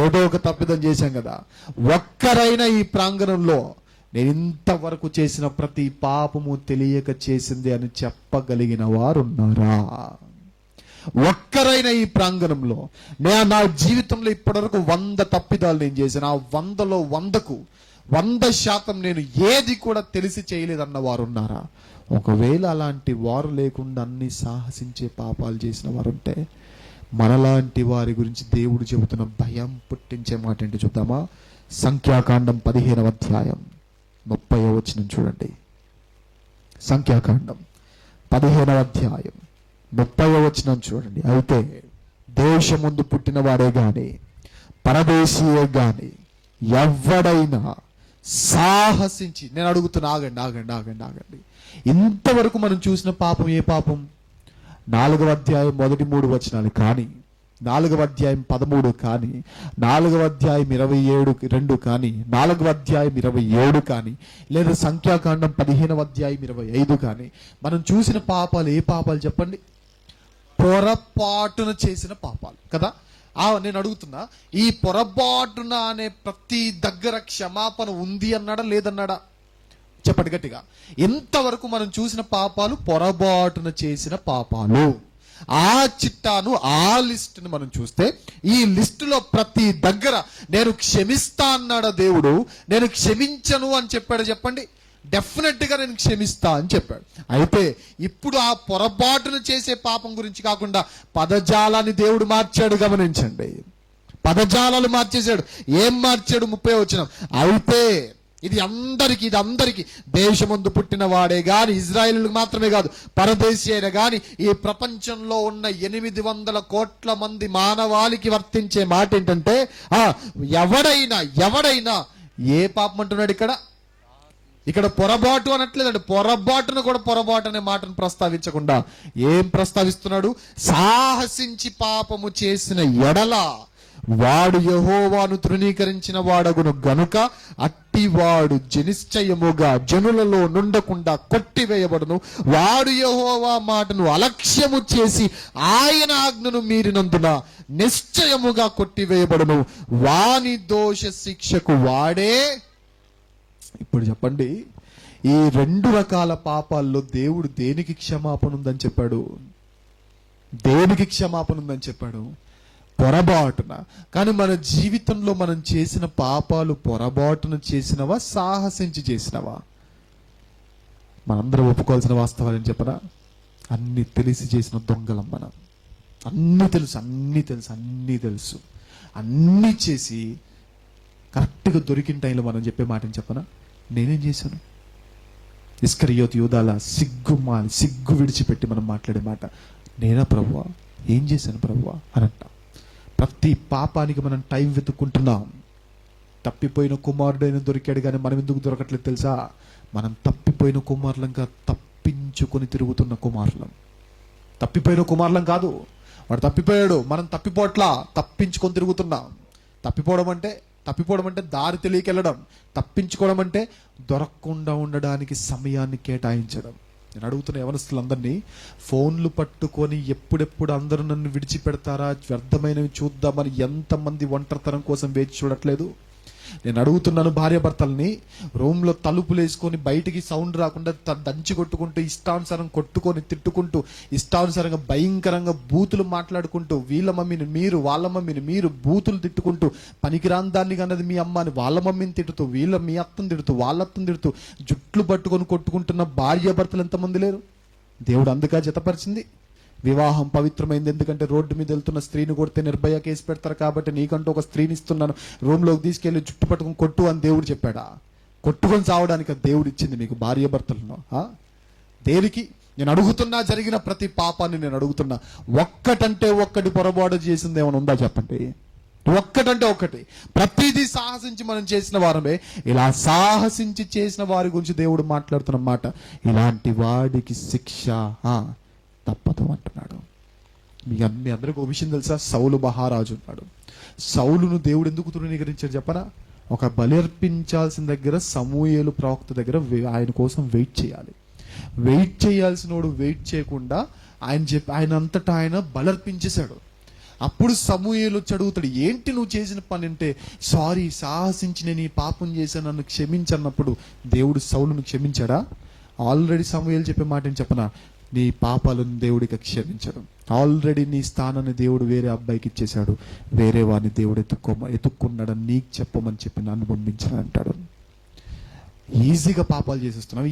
ఏదో ఒక తప్పిదం చేశాం కదా. ఒక్కరైనా ఈ ప్రాంగణంలో నేను ఇంతవరకు చేసిన ప్రతి పాపము తెలియక చేసింది అని చెప్పగలిగిన వారు ఉన్నారా? ఒక్కరైనా ఈ ప్రాంగణంలో నా జీవితంలో ఇప్పటివరకు 100 తప్పిదాలు నేను చేశాను, ఆ 100లో 100% నేను ఏది కూడా తెలిసి చేయలేదన్న వారు ఉన్నారా? ఒకవేళ అలాంటి వారు లేకుండా అన్ని సాహసించే పాపాలు చేసిన వారు ఉంటే మనలాంటి వారి గురించి దేవుడు చెబుతున్న భయం పుట్టించే మాట ఏంటి చూద్దామా? సంఖ్యాకాండం 15వ అధ్యాయం 30వ వచనం చూడండి. సంఖ్యాకాండం 15వ అధ్యాయం 30వ వచనం చూడండి. అయితే దేశముందు పుట్టిన వాడే గాని పరదేశీయే గాని ఎవడైనా సాహసించి, నేను అడుగుతున్నా, ఆగండి. ఇంతవరకు మనం చూసిన పాపం ఏ పాపం? 4వ అధ్యాయం మొదటి 3 వచనాలు కానీ, 4వ అధ్యాయం 13 కానీ, 4వ అధ్యాయం 27 కానీ, 4వ అధ్యాయం 27 కానీ, లేదా సంఖ్యాకాండం 15వ అధ్యాయం 25 కానీ మనం చూసిన పాపాలు ఏ పాపాలు చెప్పండి? పొరపాటున చేసిన పాపాలు కదా. నేను అడుగుతున్నా, ఈ పొరపాటున అనే ప్రతి దగ్గర క్షమాపణ ఉంది అన్నాడా లేదన్నాడా? చెప్పండి గట్టిగా. ఇంతవరకు మనం చూసిన పాపాలు పొరపాటున చేసిన పాపాలు. ఆ చిట్టాను, ఆ లిస్టును మనం చూస్తే ఈ లిస్టులో ప్రతి దగ్గర నేను క్షమిస్తా అన్నాడా దేవుడు? నేను క్షమించను అని చెప్పాడు చెప్పండి? డెఫినెట్ గా నేను క్షమిస్తా అని చెప్పాడు. అయితే ఇప్పుడు ఆ పొరపాటును చేసే పాపం గురించి కాకుండా పదజాలాన్ని దేవుడు మార్చాడు. గమనించండి, పదజాలాలు మార్చేశాడు. ఏం మార్చాడు? 30వ వచనం. అయితే ఇది అందరికి దేశమందు పుట్టిన వాడే గాని, ఇజ్రాయేలులకు మాత్రమే కాదు, పరదేశీ అయినా గాని, ఈ ప్రపంచంలో ఉన్న 800 కోట్ల మంది మానవాళికి వర్తించే మాట ఏంటంటే ఎవడైనా ఏ పాపం అంటున్నాడు ఇక్కడ పొరపాటు అనట్లేదండి. పొరపాటును కూడా పొరపాటు అనే మాటను ప్రస్తావించకుండా ఏం ప్రస్తావిస్తున్నాడు? సాహసించి పాపము చేసిన ఎడల వాడు యెహోవాను తృణీకరించిన వాడగును గనుక అట్టివాడు నిశ్చయముగా జనులలో నుండకుండా కొట్టివేయబడును. వాడు యెహోవా మాటను అలక్ష్యము చేసి ఆయన ఆజ్ఞను మీరినందున నిశ్చయముగా కొట్టివేయబడును. వాని దోష శిక్షకు వాడే. ఇప్పుడు చెప్పండి, ఈ 2 రకాల పాపాల్లో దేవుడు దేనికి క్షమాపణ ఉందని చెప్పాడు? దేనికి క్షమాపణ ఉందని చెప్పాడు? పొరపాటున. కానీ మన జీవితంలో మనం చేసిన పాపాలు పొరపాటున చేసినవా, సాహసించి చేసినవా? మనందరం ఒప్పుకోవాల్సిన వాస్తవాలు ఏం చెప్పరా? అన్ని తెలిసి చేసిన దొంగలం మనం. అన్ని తెలుసు అన్ని చేసి కరెక్ట్గా దొరికిన టైంలో మనం చెప్పే మాట ఏం చెప్పనా? నేనేం చేశాను? ఇస్కరియోతు యూదాలా సిగ్గు విడిచిపెట్టి మనం మాట్లాడే మాట, నేనా ప్రభువా? ఏం చేశాను ప్రభువా అని అంట. ప్రతి పాపానికి మనం టైం వెతుక్కుంటున్నాం. తప్పిపోయిన కుమారుడైన దొరికాడు కానీ మనం ఎందుకు దొరకట్లేదు తెలుసా? మనం తప్పిపోయిన కుమారులంగా తప్పించుకొని తిరుగుతున్న కుమారులం. తప్పిపోయిన కుమారులం కాదు, వాడు తప్పిపోయాడు, మనం తప్పిపోట్లా, తప్పించుకొని తిరుగుతున్నాం. తప్పిపోవడం అంటే దారి తెలియకెళ్ళడం. తప్పించుకోవడం అంటే దొరకకుండా ఉండడానికి సమయాన్ని కేటాయించడం. నేను అడుగుతున్న యవనస్తులందరినీ, ఫోన్లు పట్టుకొని ఎప్పుడెప్పుడు అందరూ నన్ను విడిచిపెడతారా, వ్యర్థమైనవి చూద్దామని ఎంతమంది ఒంటరితనం కోసం వేచి చూడట్లేదు? నేను అడుగుతున్నాను భార్యాభర్తల్ని, రూమ్లో తలుపులు వేసుకొని బయటికి సౌండ్ రాకుండా దంచి కొట్టుకుంటూ, ఇష్టానుసారం కొట్టుకొని తిట్టుకుంటూ, ఇష్టానుసారంగా భయంకరంగా బూతులు మాట్లాడుకుంటూ, వీళ్ళ మమ్మీని మీరు, వాళ్ళ మమ్మీని మీరు బూతులు తిట్టుకుంటూ, పనికిరాని దాన్ని కన్నది మీ అమ్మ అని వాళ్ళ మమ్మీని తిడుతూ, మీ అత్తను తిడుతూ, వాళ్ళ అత్తను తిడుతూ, జుట్లు పట్టుకొని కొట్టుకుంటున్న భార్యాభర్తలు ఎంతమంది లేరు? దేవుడు అందుక జతపరిచింది. వివాహం పవిత్రమైంది, ఎందుకంటే రోడ్డు మీద వెళ్తున్న స్త్రీని కొడితే నిర్భయ కేసు పెడతారు కాబట్టి నీకంటూ ఒక స్త్రీని ఇస్తున్నాను, రూమ్లోకి తీసుకెళ్లి జుట్టు పట్టుకుని కొట్టు అని దేవుడు చెప్పాడా? కొట్టుకొని చావడానికి దేవుడు ఇచ్చింది మీకు భార్యాభర్తలను? దేనికి? నేను అడుగుతున్నా, జరిగిన ప్రతి పాపాన్ని నేను అడుగుతున్నా, ఒక్కటంటే ఒక్కటి పొరపాటు చేసింది ఏమైనా ఉందా చెప్పండి? ఒక్కటంటే ఒక్కటి. ప్రతిదీ సాహసించి మనం చేసిన వారమే. ఇలా సాహసించి చేసిన వారి గురించి దేవుడు మాట్లాడుతున్న మాట, ఇలాంటి వాడికి శిక్ష తప్పదు అంటున్నాడు. మీ అందరికీ ఒక విషయం తెలుసా? సౌలు మహారాజు ఉన్నాడు. సౌలును దేవుడు ఎందుకు తృణీకరించాడు చెప్పనా? ఒక బలి అర్పించాల్సిన దగ్గర సమూయేలు ప్రవక్త దగ్గర ఆయన కోసం వెయిట్ చేయాల్సినోడు వెయిట్ చేయకుండా ఆయన అంతటా ఆయన బలర్పించేశాడు. అప్పుడు సమూయేలు వచ్చి అడుగుతాడు, ఏంటి నువ్వు చేసిన పని అంటే, సారీ సాహసించి నేను ఈ పాపం చేశాను నన్ను క్షమించన్నప్పుడు దేవుడు సౌలును క్షమించాడా? ఆల్రెడీ సమూయేలు చెప్పే మాట ఏం చెప్పనా, నీ పాపాలను దేవుడికి క్షమించడం. ఆల్రెడీ నీ స్థానాన్ని దేవుడు వేరే అబ్బాయికి ఇచ్చేశాడు, వేరే వాడిని దేవుడు ఎత్తుక్కున్నాడని నీకు చెప్పమని చెప్పి నన్ను పంపించాడు అంటాడు. ఈజీగా పాపాలు చేసేస్తున్నామే,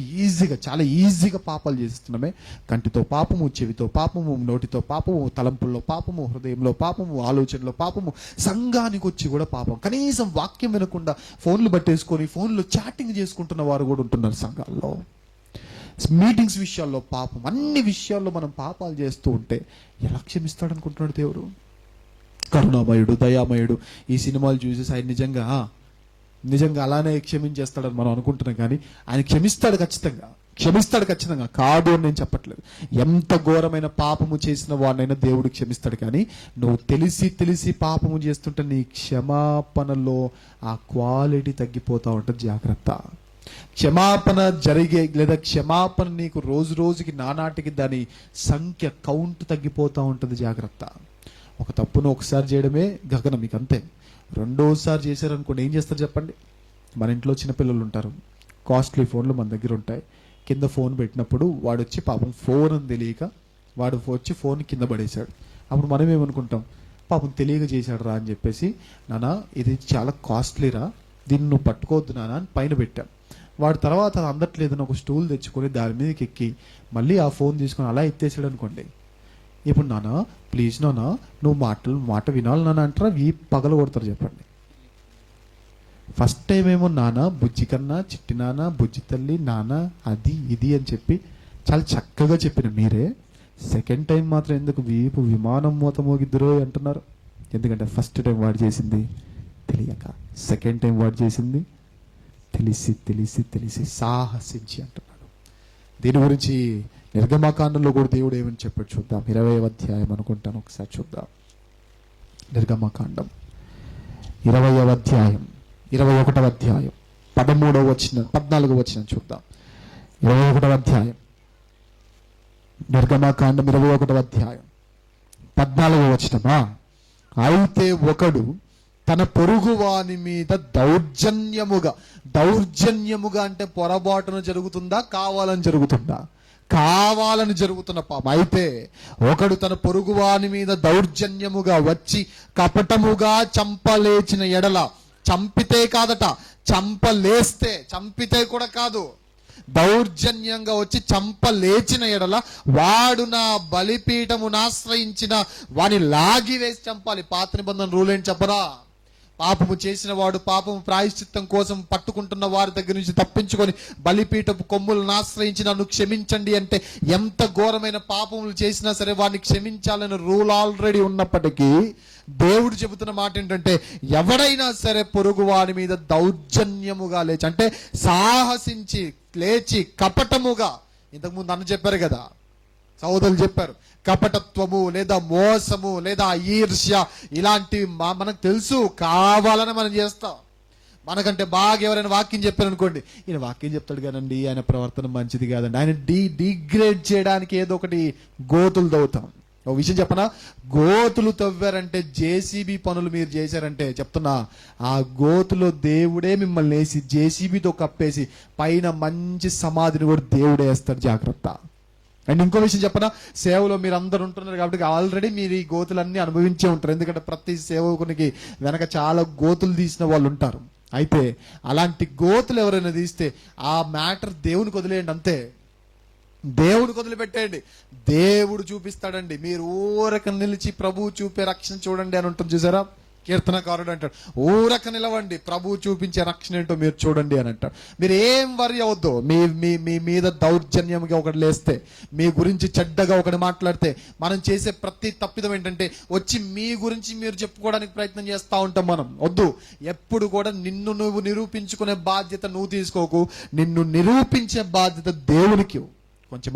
చాలా ఈజీగా పాపాలు చేసేస్తున్నామే. కంటితో పాపము, చెవితో పాపము, నోటితో పాపము, తలంపుల్లో పాపము, హృదయంలో పాపము, ఆలోచనలో పాపము, సంఘానికి వచ్చి కూడా పాపం. కనీసం వాక్యం వినకుండా ఫోన్లు పట్టేసుకొని ఫోన్లో చాటింగ్ చేసుకుంటున్న వారు కూడా ఉంటున్నారు సంఘాల్లో. మీటింగ్స్ విషయాల్లో పాపం, అన్ని విషయాల్లో మనం పాపాలు చేస్తూ ఉంటే ఎలా క్షమిస్తాడు అనుకుంటున్నాడు దేవుడు? కరుణామయుడు, దయామయుడు. ఈ సినిమాలు చూసేసి ఆయన నిజంగా అలానే క్షమించేస్తాడని మనం అనుకుంటున్నాం, కానీ ఆయన క్షమిస్తాడు ఖచ్చితంగా కాదు అని నేను చెప్పట్లేదు. ఎంత ఘోరమైన పాపము చేసిన వాడినైనా దేవుడు క్షమిస్తాడు. కానీ నువ్వు తెలిసి పాపము చేస్తుంటే నీ క్షమాపణలో ఆ క్వాలిటీ తగ్గిపోతా ఉంటుంది. జాగ్రత్త. క్షమాపణ లేదా క్షమాపణ నీకు రోజుకి నానాటికి దాని సంఖ్య కౌంట్ తగ్గిపోతూ ఉంటుంది. జాగ్రత్త. ఒక తప్పును ఒకసారి చేయడమే గగనం, మీకు అంతే. రెండోసారి చేశారనుకోండి ఏం చేస్తారు చెప్పండి? మన ఇంట్లో చిన్నపిల్లలు ఉంటారు, కాస్ట్లీ ఫోన్లు మన దగ్గర ఉంటాయి. కింద ఫోన్ పెట్టినప్పుడు వాడు వచ్చి పాపం ఫోన్ అని తెలియక వాడు వచ్చి ఫోన్ కింద పడేశాడు. అప్పుడు మనం ఏమనుకుంటాం, పాపం తెలియక చేశాడు రా అని చెప్పేసి, నానా ఇది చాలా కాస్ట్లీరా, దీన్ని నువ్వు పట్టుకోవద్దు నానా అని పైన పెట్టాం. వాడు తర్వాత అది అందట్లేదని ఒక స్టూల్ తెచ్చుకొని దాని మీదకి ఎక్కి మళ్ళీ ఆ ఫోన్ తీసుకొని అలా ఎత్తేసాడు అనుకోండి. ఇప్పుడు నానా ప్లీజ్ నానా నువ్వు మాట వినాలి నాన్న అంటారా, పగలు కొడతారు చెప్పండి. ఫస్ట్ టైం ఏమో నాన్న బుజ్జి కన్నా చిట్టి నాన్న, బుజ్జి తల్లి, నాన్న అది ఇది అని చెప్పి చాలా చక్కగా చెప్పిన మీరే, సెకండ్ టైం మాత్రం ఎందుకు విమానం మూత మోగిద్దరో అంటున్నారు? ఎందుకంటే ఫస్ట్ టైం వాడు చేసింది తెలియక, సెకండ్ టైం వాడు చేసింది తెలిసి సాహసించి అంటున్నాడు. దీని గురించి నిర్గమకాండంలో కూడా దేవుడు ఏమని చెప్పాడు చూద్దాం. 20వ అధ్యాయం అనుకుంటాను, ఒకసారి చూద్దాం. నిర్గమకాండం 20వ అధ్యాయం 21వ అధ్యాయం 13వ వచనం 14వ వచనం చూద్దాం. 21వ అధ్యాయం నిర్గమకాండం 21వ అధ్యాయం 14వ వచనమా, అయితే ఒకడు తన పొరుగువాని మీద దౌర్జన్యముగా అంటే పొరపాటున జరుగుతుందా, కావాలని జరుగుతున్న పాపం. అయితే ఒకడు తన పొరుగువాని మీద దౌర్జన్యముగా వచ్చి కపటముగా చంపలేచిన ఎడల, చంపితే కాదట, చంపితే కూడా కాదు, దౌర్జన్యంగా వచ్చి చంపలేచిన ఎడల వాడు నా బలిపీఠమును ఆశ్రయించిన వాని లాగి వేసి చంపాలి. పాత నిబంధన రూల్ ఏంటి చెప్పరా? పాపము చేసిన వాడు పాపము ప్రాయశ్చిత్తం కోసం పట్టుకుంటున్న వారి దగ్గర నుంచి తప్పించుకొని బలిపీఠపు కొమ్ములను ఆశ్రయించి నన్ను క్షమించండి అంటే, ఎంత ఘోరమైన పాపములు చేసినా సరే వాడిని క్షమించాలని రూల్ ఆల్రెడీ ఉన్నప్పటికీ దేవుడు చెబుతున్న మాట ఏంటంటే, ఎవడైనా సరే పొరుగు వాడి మీద దౌర్జన్యముగా లేచి అంటే సాహసించి లేచి కపటముగా, ఇంతకుముందు అన్న చెప్పారు కదా, సహోదరులు చెప్పారు, కపటత్వము లేదా మోసము లేదా ఈర్ష్య ఇలాంటివి మనకు తెలుసు, కావాలని మనం చేస్తాం. మనకంటే బాగా ఎవరైనా వాక్యం చెప్పారు అనుకోండి, ఈయన వాక్యం చెప్తాడు కానండి, ఆయన ప్రవర్తన మంచిది కాదండి, ఆయన డిగ్రేడ్ చేయడానికి ఏదో ఒకటి గోతులు తవ్వుతాం. ఒక విషయం చెప్పనా, గోతులు తవ్వారంటే జేసీబీ పనులు మీరు చేశారంటే చెప్తున్నా, ఆ గోతులో దేవుడే మిమ్మల్ని వేసి జేసీబీతో కప్పేసి పైన మంచి సమాధిని కూడా దేవుడే వేస్తాడు. జాగ్రత్త. అండ్ ఇంకో విషయం చెప్పనా, సేవలో మీరు అందరు ఉంటున్నారు కాబట్టి ఆల్రెడీ మీరు ఈ గోతులన్నీ అనుభవించే ఉంటారు. ఎందుకంటే ప్రతి సేవకునికి వెనక చాలా గోతులు తీసిన వాళ్ళు ఉంటారు. అయితే అలాంటి గోతులు ఎవరైనా తీస్తే ఆ మ్యాటర్ దేవునికి వదిలేయండి, అంతే. దేవుడికి వదిలిపెట్టేయండి, దేవుడు చూపిస్తాడండి. మీరు ఊరక నిలిచి ప్రభువు చూపే రక్షణ చూడండి అని ఉంటుంది చూసారా, కీర్తనకారుడు అంటాడు, ఊరక నిలవండి, ప్రభువు చూపించే రక్షణ ఏంటో మీరు చూడండి అని అంటాడు. మీరు ఏం వరి అవద్దు, మీ మీద దౌర్జన్యంగా ఒకటి లేస్తే, మీ గురించి చెడ్డగా ఒకటి మాట్లాడితే, మనం చేసే ప్రతి తప్పిదం ఏంటంటే వచ్చి మీ గురించి మీరు చెప్పుకోవడానికి ప్రయత్నం చేస్తూ ఉంటాం. మనం వద్దు, ఎప్పుడు కూడా నిన్ను నువ్వు నిరూపించుకునే బాధ్యత నువ్వు తీసుకోకు, నిన్ను నిరూపించే బాధ్యత దేవునికి. కొంచెం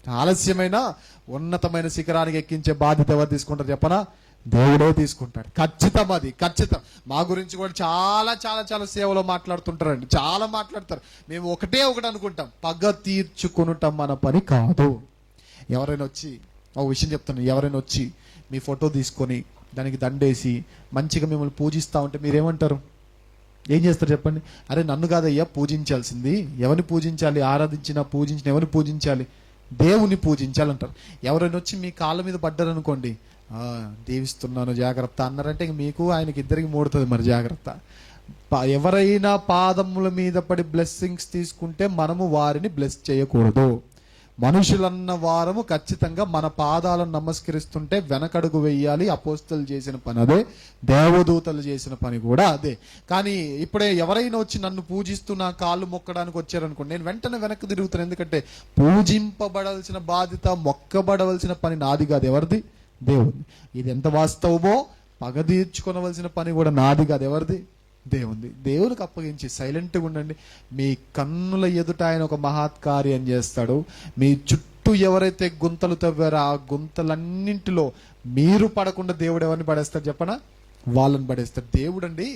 ఆలస్యమైనా ఉన్నతమైన శిఖరానికి ఎక్కించే బాధ్యత ఎవరు తీసుకుంటారు చెప్పనా? దేవుడే తీసుకుంటాడు. ఖచ్చితం. మా గురించి కూడా చాలా చాలా చాలా సేవలో మాట్లాడుతుంటారండి, చాలా మాట్లాడతారు. మేము ఒకటి అనుకుంటాం, పగ తీర్చుకునటం మన పని కాదు. ఎవరైనా వచ్చి ఒక విషయం చెప్తాను, ఎవరైనా వచ్చి మీ ఫోటో తీసుకొని దానికి దండేసి మంచిగా మిమ్మల్ని పూజిస్తూ ఉంటే మీరేమంటారు? ఏం చేస్తారు చెప్పండి? అరే నన్ను కాదయ్యా పూజించాల్సింది, ఎవరిని పూజించాలి? ఆరాధించిన పూజించిన ఎవరిని పూజించాలి? దేవుని పూజించాలంటారు. ఎవరైనా వచ్చి మీ కాళ్ళ మీద పడ్డారనుకోండి, దీవిస్తున్నాను జాగ్రత్త అన్నారంటే ఇంక మీకు ఆయనకి ఇద్దరికి మూడుతుంది. మరి జాగ్రత్త. ఎవరైనా పాదముల మీద పడి బ్లెస్సింగ్స్ తీసుకుంటే మనము వారిని బ్లెస్ చేయకూడదు. మనుషులన్న వారము ఖచ్చితంగా మన పాదాలను నమస్కరిస్తుంటే వెనకడుగు వెయ్యాలి. అపోస్తలు చేసిన పని అదే, దేవదూతలు చేసిన పని కూడా అదే. కానీ ఇప్పుడే ఎవరైనా వచ్చి నన్ను పూజిస్తూ నా కాళ్ళు మొక్కడానికి వచ్చారనుకోండి, నేను వెంటనే వెనక్కి తిరుగుతాను. ఎందుకంటే పూజింపబడాల్సిన బాధ్యత, మొక్కబడవలసిన పని నాది కాదు, ఎవరిది? దేవుడిది. ఇది ఎంత వాస్తవమో పగ తీర్చుకొనవలసిన పని కూడా నాది కాదు, ఎవరిది? దేవుంది. దేవునికి అప్పగించి సైలెంట్గా ఉండండి. మీ కన్నుల ఎదుట ఆయన ఒక మహత్కార్యం చేస్తాడు. మీ చుట్టూ ఎవరైతే గుంతలు తవ్వారో ఆ గుంతలన్నింటిలో మీరు పడకుండా దేవుడు ఎవరిని పడేస్తాడు చెప్పనా? వాళ్ళని పడేస్తాడు. దేవుడు అండి,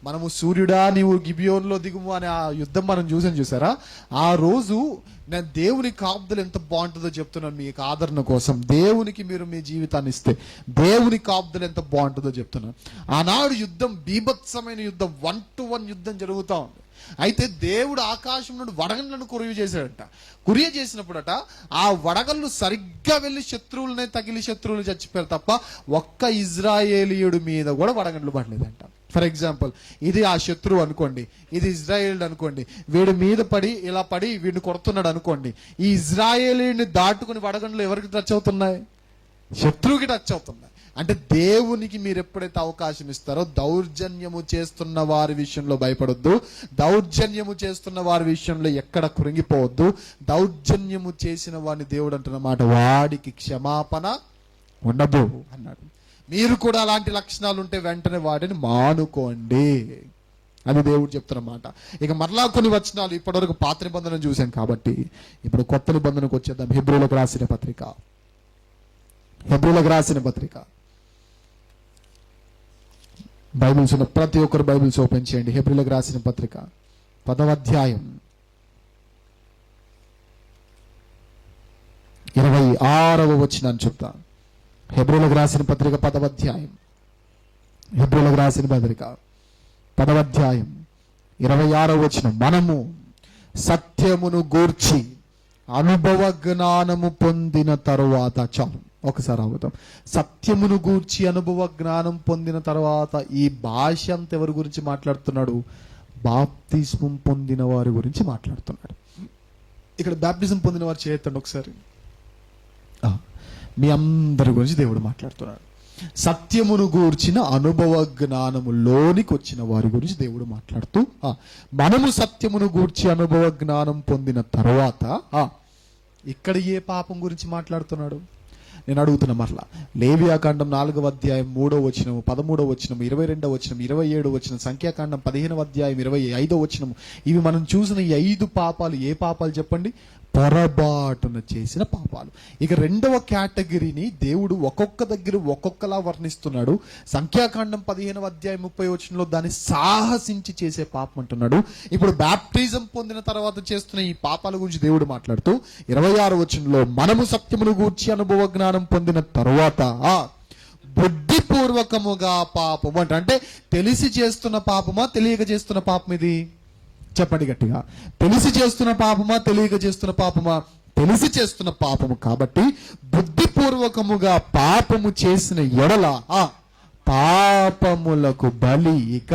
మనము సూర్యుడా నీవు గిబియోన్లో దిగుము అనే ఆ యుద్ధం మనం చూసారా? ఆ రోజు నేను దేవుని కాపుదలు ఎంత బాగుంటుందో చెప్తున్నాను మీకు ఆదరణ కోసం. దేవునికి మీరు మీ జీవితాన్ని ఇస్తే దేవుని కాపుదలు ఎంత బాగుంటుందో చెప్తున్నాను. ఆనాడు యుద్ధం బీభత్సమైన యుద్ధం, 1-to-1 యుద్ధం జరుగుతూ ఉంది. అయితే దేవుడు ఆకాశం నుండి వడగళ్ళను కురియ చేశాడట. కురియ చేసినప్పుడట ఆ వడగళ్ళు సరిగ్గా వెళ్ళి శత్రువులనే తగిలి శత్రువులు చచ్చిపోయారు తప్ప ఒక్క ఇజ్రాయేలీయుడి మీద కూడా వడగండ్లు పడలేదంట. ఫర్ ఎగ్జాంపుల్, ఇది ఆ శత్రువు అనుకోండి, ఇది ఇజ్రాయేల్ అనుకోండి, వీడి మీద పడి ఇలా పడి వీడిని కొడుతున్నాడు అనుకోండి. ఈ ఇజ్రాయేలీని దాటుకుని వడగండ్లు ఎవరికి టచ్ అవుతున్నాయి? శత్రువుకి టచ్ అవుతున్నాయి. అంటే దేవునికి మీరు ఎప్పుడైతే అవకాశం ఇస్తారో, దౌర్జన్యము చేస్తున్న వారి విషయంలో భయపడొద్దు, దౌర్జన్యము చేస్తున్న వారి విషయంలో ఎక్కడ కృంగిపోవద్దు. దౌర్జన్యము చేసిన వాడిని దేవుడు అంటున్న మాట, వాడికి క్షమాపణ ఉండదు అన్నాడు. మీరు కూడా అలాంటి లక్షణాలు ఉంటే వెంటనే వాటిని మానుకోండి అని దేవుడు చెప్తున్నమాట. ఇక మరలా కొన్ని వచనాలు, ఇప్పటివరకు పాత నిబంధన చూసాం కాబట్టి ఇప్పుడు కొత్త నిబంధనకు వచ్చేద్దాం. హెబ్రీలకు రాసిన పత్రిక, బైబిల్స్ ఉన్న ప్రతి ఒక్కరు బైబిల్స్ ఓపెన్ చేయండి. హెబ్రీలకు రాసిన పత్రిక 10వ అధ్యాయం 26వ వచనాన్ని చెప్తా. హెబ్రీలకు రాసిన పత్రిక 10వ అధ్యాయం, హెబ్రీలకు రాసిన పత్రిక 10వ అధ్యాయం 26వ వచనం. మనము సత్యమును గూర్చి అనుభవ జ్ఞానము పొందిన తరువాత, చాలు ఒకసారి ఆగుతాం. సత్యమును గూర్చి అనుభవ జ్ఞానం పొందిన తర్వాత ఈ భాష అంత ఎవరి గురించి మాట్లాడుతున్నాడు? బాప్తిస్మం పొందిన వారి గురించి మాట్లాడుతున్నాడు. ఇక్కడ బాప్తిజం పొందిన వారు చేయొద్దండి ఒకసారి. మీ అందరి గురించి దేవుడు మాట్లాడుతున్నాడు. సత్యమును గూర్చిన అనుభవ జ్ఞానములోనికి వచ్చిన వారి గురించి దేవుడు మాట్లాడుతూ, మనము సత్యమును గూర్చి అనుభవ జ్ఞానం పొందిన తర్వాత ఇక్కడ ఏ పాపం గురించి మాట్లాడుతున్నాడు? నేను అడుగుతున్నా మరలా. లేవియాకాండం 4వ అధ్యాయం 3వ వచనం, 13వ వచనం, 22వ వచనం, 27వ వచనం, సంఖ్యాకాండం 15వ అధ్యాయం 25వ వచనం, ఇవి మనం చూసిన ఈ 5 పాపాలు ఏ పాపాలు చెప్పండి? పొరబాటున చేసిన పాపాలు. ఇక రెండవ కేటగిరీని దేవుడు ఒక్కొక్క దగ్గర ఒక్కొక్కలా వర్ణిస్తున్నాడు. సంఖ్యాకాండం 15వ అధ్యాయం 30వ వచనంలో దాన్ని సాహసించి చేసే పాపం అంటున్నాడు. ఇప్పుడు బాప్టిజం పొందిన తర్వాత చేస్తున్న ఈ పాపాల గురించి దేవుడు మాట్లాడుతూ 26వ వచనంలో మనము సత్యమును గూర్చి అనుభవ జ్ఞానం పొందిన తరువాత బుద్ధిపూర్వకముగా పాపము అంటే తెలిసి చేస్తున్న పాపమా తెలియక చేస్తున్న పాపం? ఇది చెప్పండి గట్టిగా. తెలిసి చేస్తున్న పాపమా తెలియక చేస్తున్న పాపమా? తెలిసి చేస్తున్న పాపము. కాబట్టి బుద్ధిపూర్వకముగా పాపము చేసిన ఎడల పాపములకు బలి. ఇక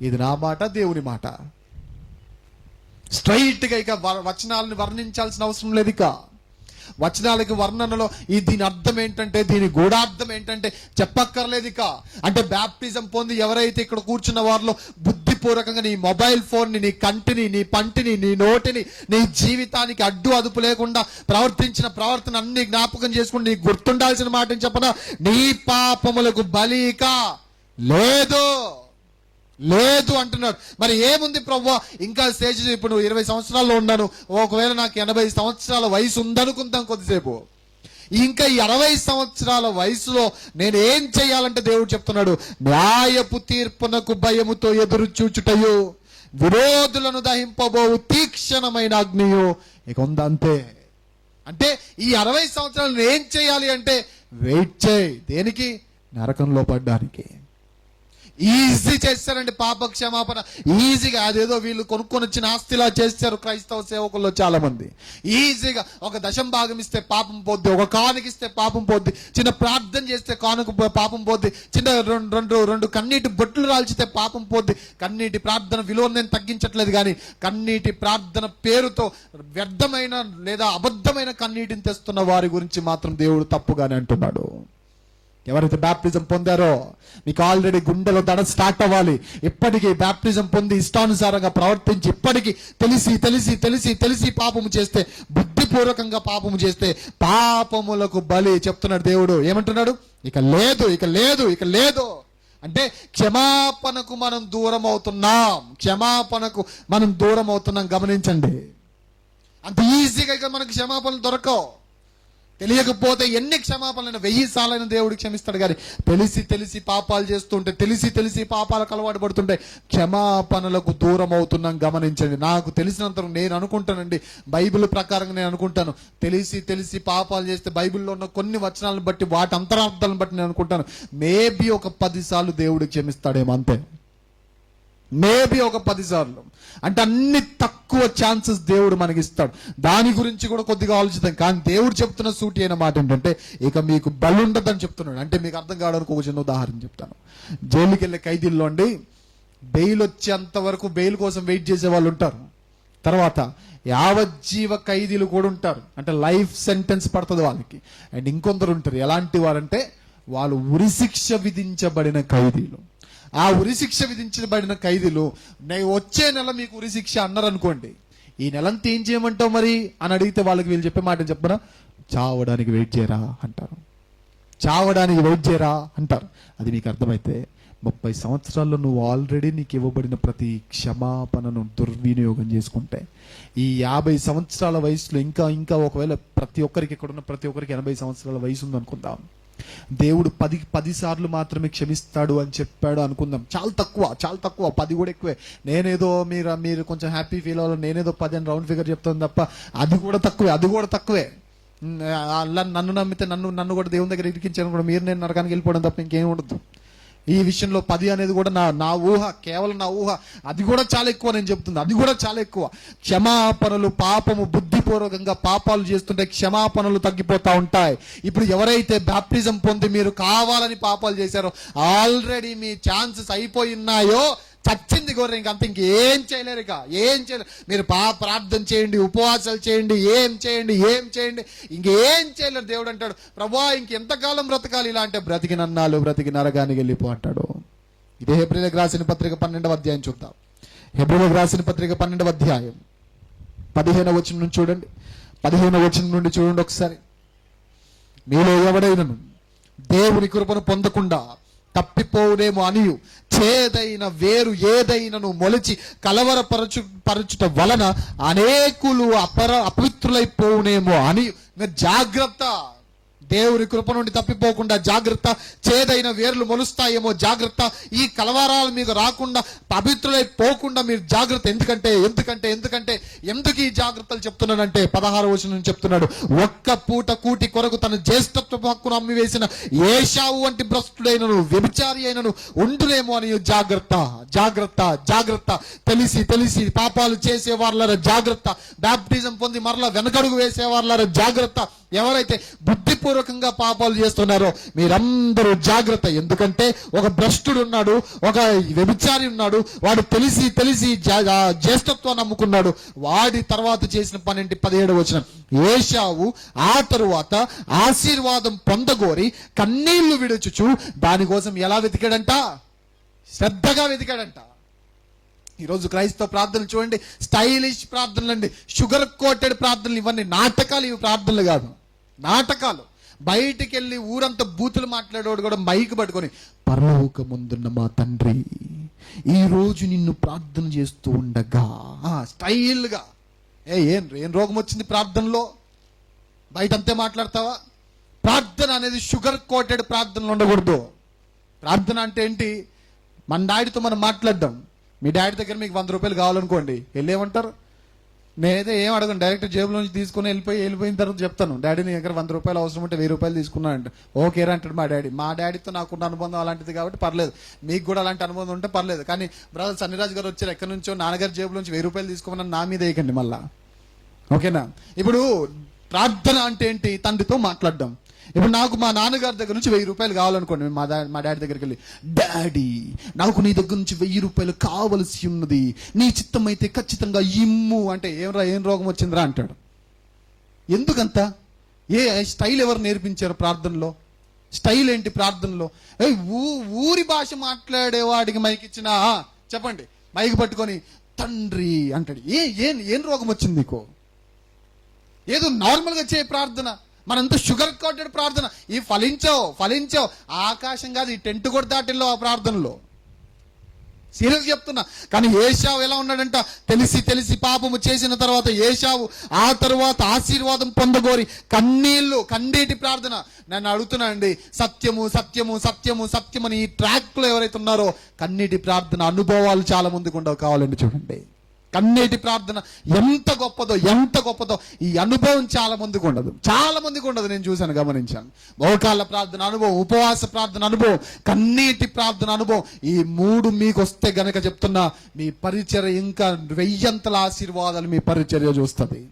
ఇది నా మాట, దేవుని మాట. స్ట్రైట్ గా ఇక వచనాలను వర్ణించాల్సిన అవసరం లేదు. ఇక వచనాలకి వర్ణనలో దీని అర్థం ఏంటంటే, దీని గూఢార్థం ఏంటంటే చెప్పక్కర్లేదు ఇక. అంటే బ్యాప్టిజం పొంది ఎవరైతే ఇక్కడ కూర్చున్న వారిలో బుద్ధిపూర్వకంగా నీ మొబైల్ ఫోన్ని, నీ కంటిని, నీ పంటిని, నీ నోటిని, నీ జీవితానికి అడ్డు అదుపు లేకుండా ప్రవర్తించిన ప్రవర్తన అన్ని జ్ఞాపకం చేసుకుని నీకు గుర్తుండాల్సిన మాటని చెప్పనా, నీ పాపములకు బలి ఇక లేదు అంటున్నాడు. మరి ఏముంది ప్రభువా, ఇంకా స్టేజ్, ఇప్పుడు 20 సంవత్సరాల్లో ఉన్నాను, ఒకవేళ నాకు 80 సంవత్సరాల వయసు ఉందనుకుందాం కొద్దిసేపు, ఇంకా 20 సంవత్సరాల వయసులో నేను ఏం చేయాలంటే దేవుడు చెప్తున్నాడు, న్యాయపు తీర్పునకు భయముతో ఎదురు చూచుటయు విరోధులను దహింపబోవు తీక్షణమైన అగ్నియు ఇక ఉందంతే. అంటే ఈ 60 సంవత్సరాలు ఏం చేయాలి అంటే వెయిట్ చేయి. దేనికి? నరకంలో పడ్డానికి. ఈజీ చేస్తారండి పాప క్షమాపణ, ఈజీగా. అదేదో వీళ్ళు కొనుక్కొని వచ్చిన ఆస్తిలా చేస్తారు క్రైస్తవ సేవకుల్లో చాలా మంది. ఈజీగా ఒక దశం భాగం ఇస్తే పాపం పోద్ది, ఒక కానుక ఇస్తే పాపం పోద్ది, చిన్న ప్రార్థన చేస్తే కానుక పాపం పోద్ది, చిన్న రెండు కన్నీటి బొట్లు రాల్చితే పాపం పోద్ది. కన్నీటి ప్రార్థన విలువను నేను తగ్గించట్లేదు, కానీ కన్నీటి ప్రార్థన పేరుతో వ్యర్థమైన లేదా అబద్ధమైన కన్నీటిని తెస్తున్న వారి గురించి మాత్రం దేవుడు తప్పుగానే అంటున్నాడు. ఎవరైతే బ్యాప్టిజం పొందారో మీకు ఆల్రెడీ గుండెలో దడ స్టార్ట్ అవ్వాలి. ఇప్పటికీ బ్యాప్టిజం పొంది ఇష్టానుసారంగా ప్రవర్తించి ఇప్పటికీ తెలిసి తెలిసి తెలిసి తెలిసి పాపము చేస్తే, బుద్ధిపూర్వకంగా పాపము చేస్తే పాపములకు బలి చెప్తున్నాడు దేవుడు. ఏమంటున్నాడు? ఇక లేదు, ఇక లేదు, ఇక లేదు. అంటే క్షమాపణకు మనం దూరం అవుతున్నాం, క్షమాపణకు మనం దూరం అవుతున్నాం. గమనించండి, అంత ఈజీగా ఇక మనకు క్షమాపణలు దొరకవు. తెలియకపోతే ఎన్ని క్షమాపణలైనా 1000 సార్లైన దేవుడు క్షమిస్తాడు, కానీ తెలిసి తెలిసి పాపాలు చేస్తుంటే, తెలిసి తెలిసి పాపాలకు అలవాటు పడుతుంటే క్షమాపణలకు దూరం అవుతున్నాం. గమనించండి. నాకు తెలిసినంత నేను అనుకుంటానండి, బైబిల్ ప్రకారంగా నేను అనుకుంటాను, తెలిసి తెలిసి పాపాలు చేస్తే బైబిల్లో ఉన్న కొన్ని వచనాలను బట్టి, వాటి అంతరార్థాలను బట్టి నేను అనుకుంటాను మేబీ ఒక 10 సార్లు దేవుడు క్షమిస్తాడేమో, అంతే. మేబీ ఒక 10 సార్లు. అంటే అన్ని తక్కువ ఛాన్సెస్ దేవుడు మనకి ఇస్తాడు. దాని గురించి కూడా కొద్దిగా ఆలోచిద్దాం. కానీ దేవుడు చెప్తున్న సూటి అయిన మాట ఏంటంటే, ఇక మీకు బలి ఉండదని చెప్తున్నాడు. అంటే మీకు అర్థం కావడానికి ఒక చిన్న ఉదాహరణ చెప్తాను. జైలుకి వెళ్ళే ఖైదీల్లో అండి, బెయిల్ వచ్చేంత వరకు బెయిల్ కోసం వెయిట్ చేసే వాళ్ళు ఉంటారు. తర్వాత యావజ్జీవ ఖైదీలు కూడా ఉంటారు, అంటే లైఫ్ సెంటెన్స్ పడుతుంది వాళ్ళకి. అండ్ ఇంకొందరు ఉంటారు, ఎలాంటి వారంటే వాళ్ళు ఉరిశిక్ష విధించబడిన ఖైదీలు. ఆ ఉరిశిక్ష విధించబడిన ఖైదీలు, వచ్చే నెల మీకు ఉరిశిక్ష అన్నారు అనుకోండి, ఈ నెలంతా ఏం చేయమంటావు మరి అని అడిగితే వాళ్ళకి వీళ్ళు చెప్పే మాట చెప్పనా, చావడానికి వెయిట్ చేయరా అంటారు. చావడానికి వెయిట్ చేయరా అంటారు. అది మీకు అర్థమైతే 30 సంవత్సరాల్లో నువ్వు ఆల్రెడీ నీకు ఇవ్వబడిన ప్రతి క్షమాపణను దుర్వినియోగం చేసుకుంటే, ఈ 50 సంవత్సరాల వయసులో ఇంకా ఒకవేళ ప్రతి ఒక్కరికి, ఇక్కడున్న ప్రతి ఒక్కరికి 80 సంవత్సరాల వయసు ఉంది అనుకుందాం, దేవుడు 10 సార్లు మాత్రమే క్షమిస్తాడు అని చెప్పాడు అనుకుందాం. చాలా తక్కువ 10 కూడా ఎక్కువే. నేనేదో మీరు కొంచెం హ్యాపీ ఫీల్ అవ్వాలి, నేనేదో 10 అని రౌండ్ ఫిగర్ చెప్తాను తప్ప అది కూడా తక్కువే. నన్ను నమ్మితే నన్ను కూడా దేవుని దగ్గర ఇరికించాను కూడా, మీరు నేను నరకానికి వెళ్ళిపోవడం తప్ప ఇంకేం ఉండదు. ఈ విషయంలో 10 అనేది కూడా నా ఊహ, కేవలం నా ఊహ. అది కూడా చాలా ఎక్కువ, నేను చెప్తుంది అది కూడా చాలా ఎక్కువ. క్షమాపణలు, పాపము బుద్ధిపూర్వకంగా పాపాలు చేస్తుంటే క్షమాపణలు తగ్గిపోతా ఉంటాయి. ఇప్పుడు ఎవరైతే బ్యాప్టిజం పొంది మీరు కావాలని పాపాలు చేశారో, ఆల్రెడీ మీ ఛాన్సెస్ అయిపోయి ఉన్నాయో, చచ్చింది గొర్రె, ఇంకేం చేయలేరు. మీరు ప్రార్థన చేయండి, ఉపవాసాలు చేయండి, ఏం చేయండి, ఇంకేం చేయలేరు. దేవుడు అంటాడు, ప్రభువా ఇంకెంతకాలం బ్రతకాలి ఇలా అంటే, బ్రతికినన్నాళ్ళు బ్రతికి నరకానికి వెళ్ళిపో అంటాడు. ఇదే హెబ్రీయులకు రాసిన పత్రిక 12వ అధ్యాయం చూద్దాం. హెబ్రీయులకు రాసిన పత్రిక 12వ అధ్యాయం 15వ వచనం నుంచి చూడండి. 15వ వచనం నుండి చూడండి ఒకసారి. మీలో ఎవడైనను దేవుని కృపను పొందకుండా తప్పిపోవునేమో అనియు, చేదైన వేరు ఏదైనను మొలిచి కలవరపరచుట వలన అనేకులు అపవిత్రులైపోవునేమో అని మీరు జాగ్రత్త. దేవుని కృప నుండి తప్పిపోకుండా జాగ్రత్త. చేదైన వేర్లు మొలుస్తాయేమో జాగ్రత్త. ఈ కలవరాలు మీకు రాకుండా, పవిత్రులైపోకుండా మీరు జాగ్రత్త. ఎందుకు ఈ జాగ్రత్తలు చెప్తున్నాడంటే 16వ వచనం చెప్తున్నాడు, ఒక్క పూట కూటి కొరకు తన జ్యేష్ఠత్వ హక్కును అమ్మివేసిన ఏశావు వంటి భ్రష్టుడైనను వ్యభిచారి అయినను ఉండునేమో అని జాగ్రత్త. తెలిసి పాపాలు చేసే వాళ్ళ జాగ్రత్త. బ్యాప్టిజం పొంది మరలా వెనకడుగు వేసే వాళ్ళ జాగ్రత్త. ఎవరైతే బుద్ధిపూర్వకంగా పాపాలు చేస్తున్నారో మీరందరూ జాగ్రత్త. ఎందుకంటే ఒక భ్రష్టుడు ఉన్నాడు, ఒక వ్యభిచారి ఉన్నాడు, వాడు తెలిసి జ్యేష్ఠత్వాన్ని నమ్ముకున్నాడు. వాడి తర్వాత చేసిన పనేంటి? 17వ వచనం, ఏశావు ఆ తరువాత ఆశీర్వాదం పొందగోరి కన్నీళ్లు విడుచుచు దానికోసం ఎలా వెతికాడంట? శ్రద్ధగా వెతికాడంట. ఈరోజు క్రైస్తవ ప్రార్థనలు చూడండి, స్టైలిష్ ప్రార్థనలు అండి, షుగర్ కోటెడ్ ప్రార్థనలు. ఇవన్నీ నాటకాలు, ఇవి ప్రార్థనలు కాదు, నాటకాలు. బయటికి వెళ్ళి ఊరంతా బూతులు మాట్లాడేవాడు కూడా మైక్ పట్టుకొని, పరలోకమందున్న మా తండ్రి ఈ రోజు నిన్ను ప్రార్థన చేస్తూ ఉండగా, స్టైల్గా. ఏం రోగం వచ్చింది ప్రార్థనలో? బయట అంతే మాట్లాడతావా? ప్రార్థన అనేది షుగర్ కోటెడ్ ప్రార్థనలు ఉండకూడదు. ప్రార్థన అంటే ఏంటి? మన డాడీతో మనం మాట్లాడడం. మీ డాడీ దగ్గర మీకు 100 రూపాయలు కావాలనుకోండి, వెళ్ళేమంటారు? నేనైతే ఏం అడగను, డైరెక్ట్ జేబులో నుంచి తీసుకుని వెళ్ళిపోయిన తర్వాత చెప్తాను, డాడీ నీ దగ్గర 100 రూపాయలు అవసరం ఉంటే 1000 రూపాయలు తీసుకున్నాను అంటే ఓకేరా అంటాడు మా డాడీ. మా డాడీతో నాకున్న అనుబంధం అలాంటిది కాబట్టి పర్లేదు, మీకు కూడా అలాంటి అనుబంధం ఉంటే పర్లేదు. కానీ బ్రదర్ సన్నిరాజ్ గారు వచ్చారు ఎక్కడి నుంచో నాన్నగారి జేబులో నుంచి 1000 రూపాయలు తీసుకోమని నా మీద వేయకండి మళ్ళా, ఓకేనా? ఇప్పుడు ప్రార్థన అంటే ఏంటి? తండ్రితో మాట్లాడడం. ఇప్పుడు నాకు మా నాన్నగారి దగ్గర నుంచి 1000 రూపాయలు కావాలనుకోండి, మా డాడీ దగ్గరికి వెళ్ళి, డాడీ నాకు నీ దగ్గర నుంచి 1000 రూపాయలు కావలసి ఉన్నది, నీ చిత్తం అయితే ఖచ్చితంగా ఇమ్ము అంటే ఏం రోగం వచ్చిందిరా అంటాడు. ఎందుకంత? ఏ స్టైల్ ఎవరు నేర్పించారు ప్రార్థనలో? స్టైల్ ఏంటి ప్రార్థనలో? ఊరి భాష మాట్లాడేవాడికి మైక్ ఇచ్చినా చెప్పండి, మైక్ పట్టుకొని తండ్రి అంటాడు. ఏం రోగం వచ్చింది నీకు? ఏదో నార్మల్గా చేయ ప్రార్థన, మనంతా షుగర్ కోటెడ్ ప్రార్థన. ఈ ఫలించావు ఆకాశం కాదు, ఈ టెంట్ కూడా దాటిల్లో ఆ ప్రార్థనలో. సీరియస్ చెప్తున్నా. కానీ ఏశావు ఎలా ఉన్నాడంట? తెలిసి పాపము చేసిన తర్వాత ఏశావు ఆ తర్వాత ఆశీర్వాదం పొందగోరి కన్నీటి ప్రార్థన. నన్ను అడుగుతున్నా అండి, సత్యము అని ఈ ట్రాక్ లో ఎవరైతే ఉన్నారో కన్నీటి ప్రార్థన అనుభవాలు చాలా మందికి ఉండవు. కావాలండి చూడండి, కన్నీటి ప్రార్థన ఎంత గొప్పదో ఈ అనుభవం చాలా మందికి ఉండదు. నేను చూశాను, గమనించాను. మోకాళ్ళ ప్రార్థన అనుభవం, ఉపవాస ప్రార్థన అనుభవం, కన్నీటి ప్రార్థన అనుభవం, ఈ 3 మీకు వస్తే గనక చెప్తున్నా, మీ పరిచర్య ఇంకా 1000 ఆశీర్వాదాలు మీ పరిచర్య చూస్తుంది.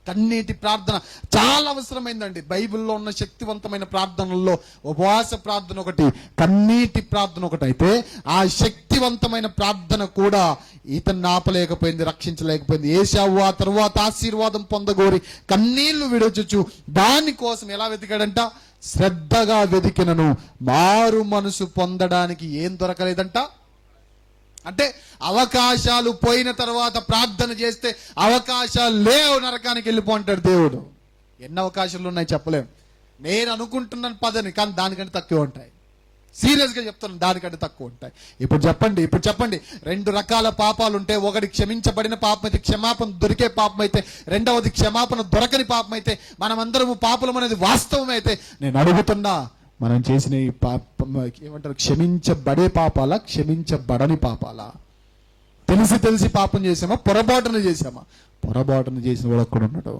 కన్నీటి ప్రార్థన చాలా అవసరమైందండి. బైబిల్లో ఉన్న శక్తివంతమైన ప్రార్థనల్లో ఉపవాస ప్రార్థన ఒకటి, కన్నీటి ప్రార్థన ఒకటి. అయితే ఆ శక్తివంతమైన ప్రార్థన కూడా ఇతన్ని ఆపలేకపోయింది, రక్షించలేకపోయింది. ఏశావు ఆ తరువాత ఆశీర్వాదం పొందగోరి కన్నీళ్లు విడచుచు దానికోసం ఎలా వెతికాడంట? శ్రద్ధగా వెతికినను మారు మనసు పొందడానికి ఏం దొరకలేదంట. అంటే అవకాశాలు పోయిన తర్వాత ప్రార్థన చేస్తే అవకాశాలు లేవు, నరకానికి వెళ్ళిపోంటాడు దేవుడు. ఎన్ని అవకాశాలు ఉన్నాయి చెప్పలేము. నేను అనుకుంటున్నాను 10 కానీ దానికంటే తక్కువ ఉంటాయి. సీరియస్గా చెప్తున్నాను, దానికంటే తక్కువ ఉంటాయి. ఇప్పుడు చెప్పండి 2 రకాల పాపాలు ఉంటే, ఒకటి క్షమించబడిన పాపం అయితే, క్షమాపణ దొరికే పాపం అయితే, రెండవది క్షమాపణ దొరకని పాపం అయితే, మనమందరము పాపలం అనేది వాస్తవమైతే, నేను అడుగుతున్నా, మనం చేసిన ఈ ఏమంటారు, క్షమించబడే పాపాలా, క్షమించబడని పాపాలా? తెలిసి పాపం చేసామా, పొరపాటున చేసామా? పొరపాటున చేసిన వాడు ఒక్కడు ఉన్నాడు.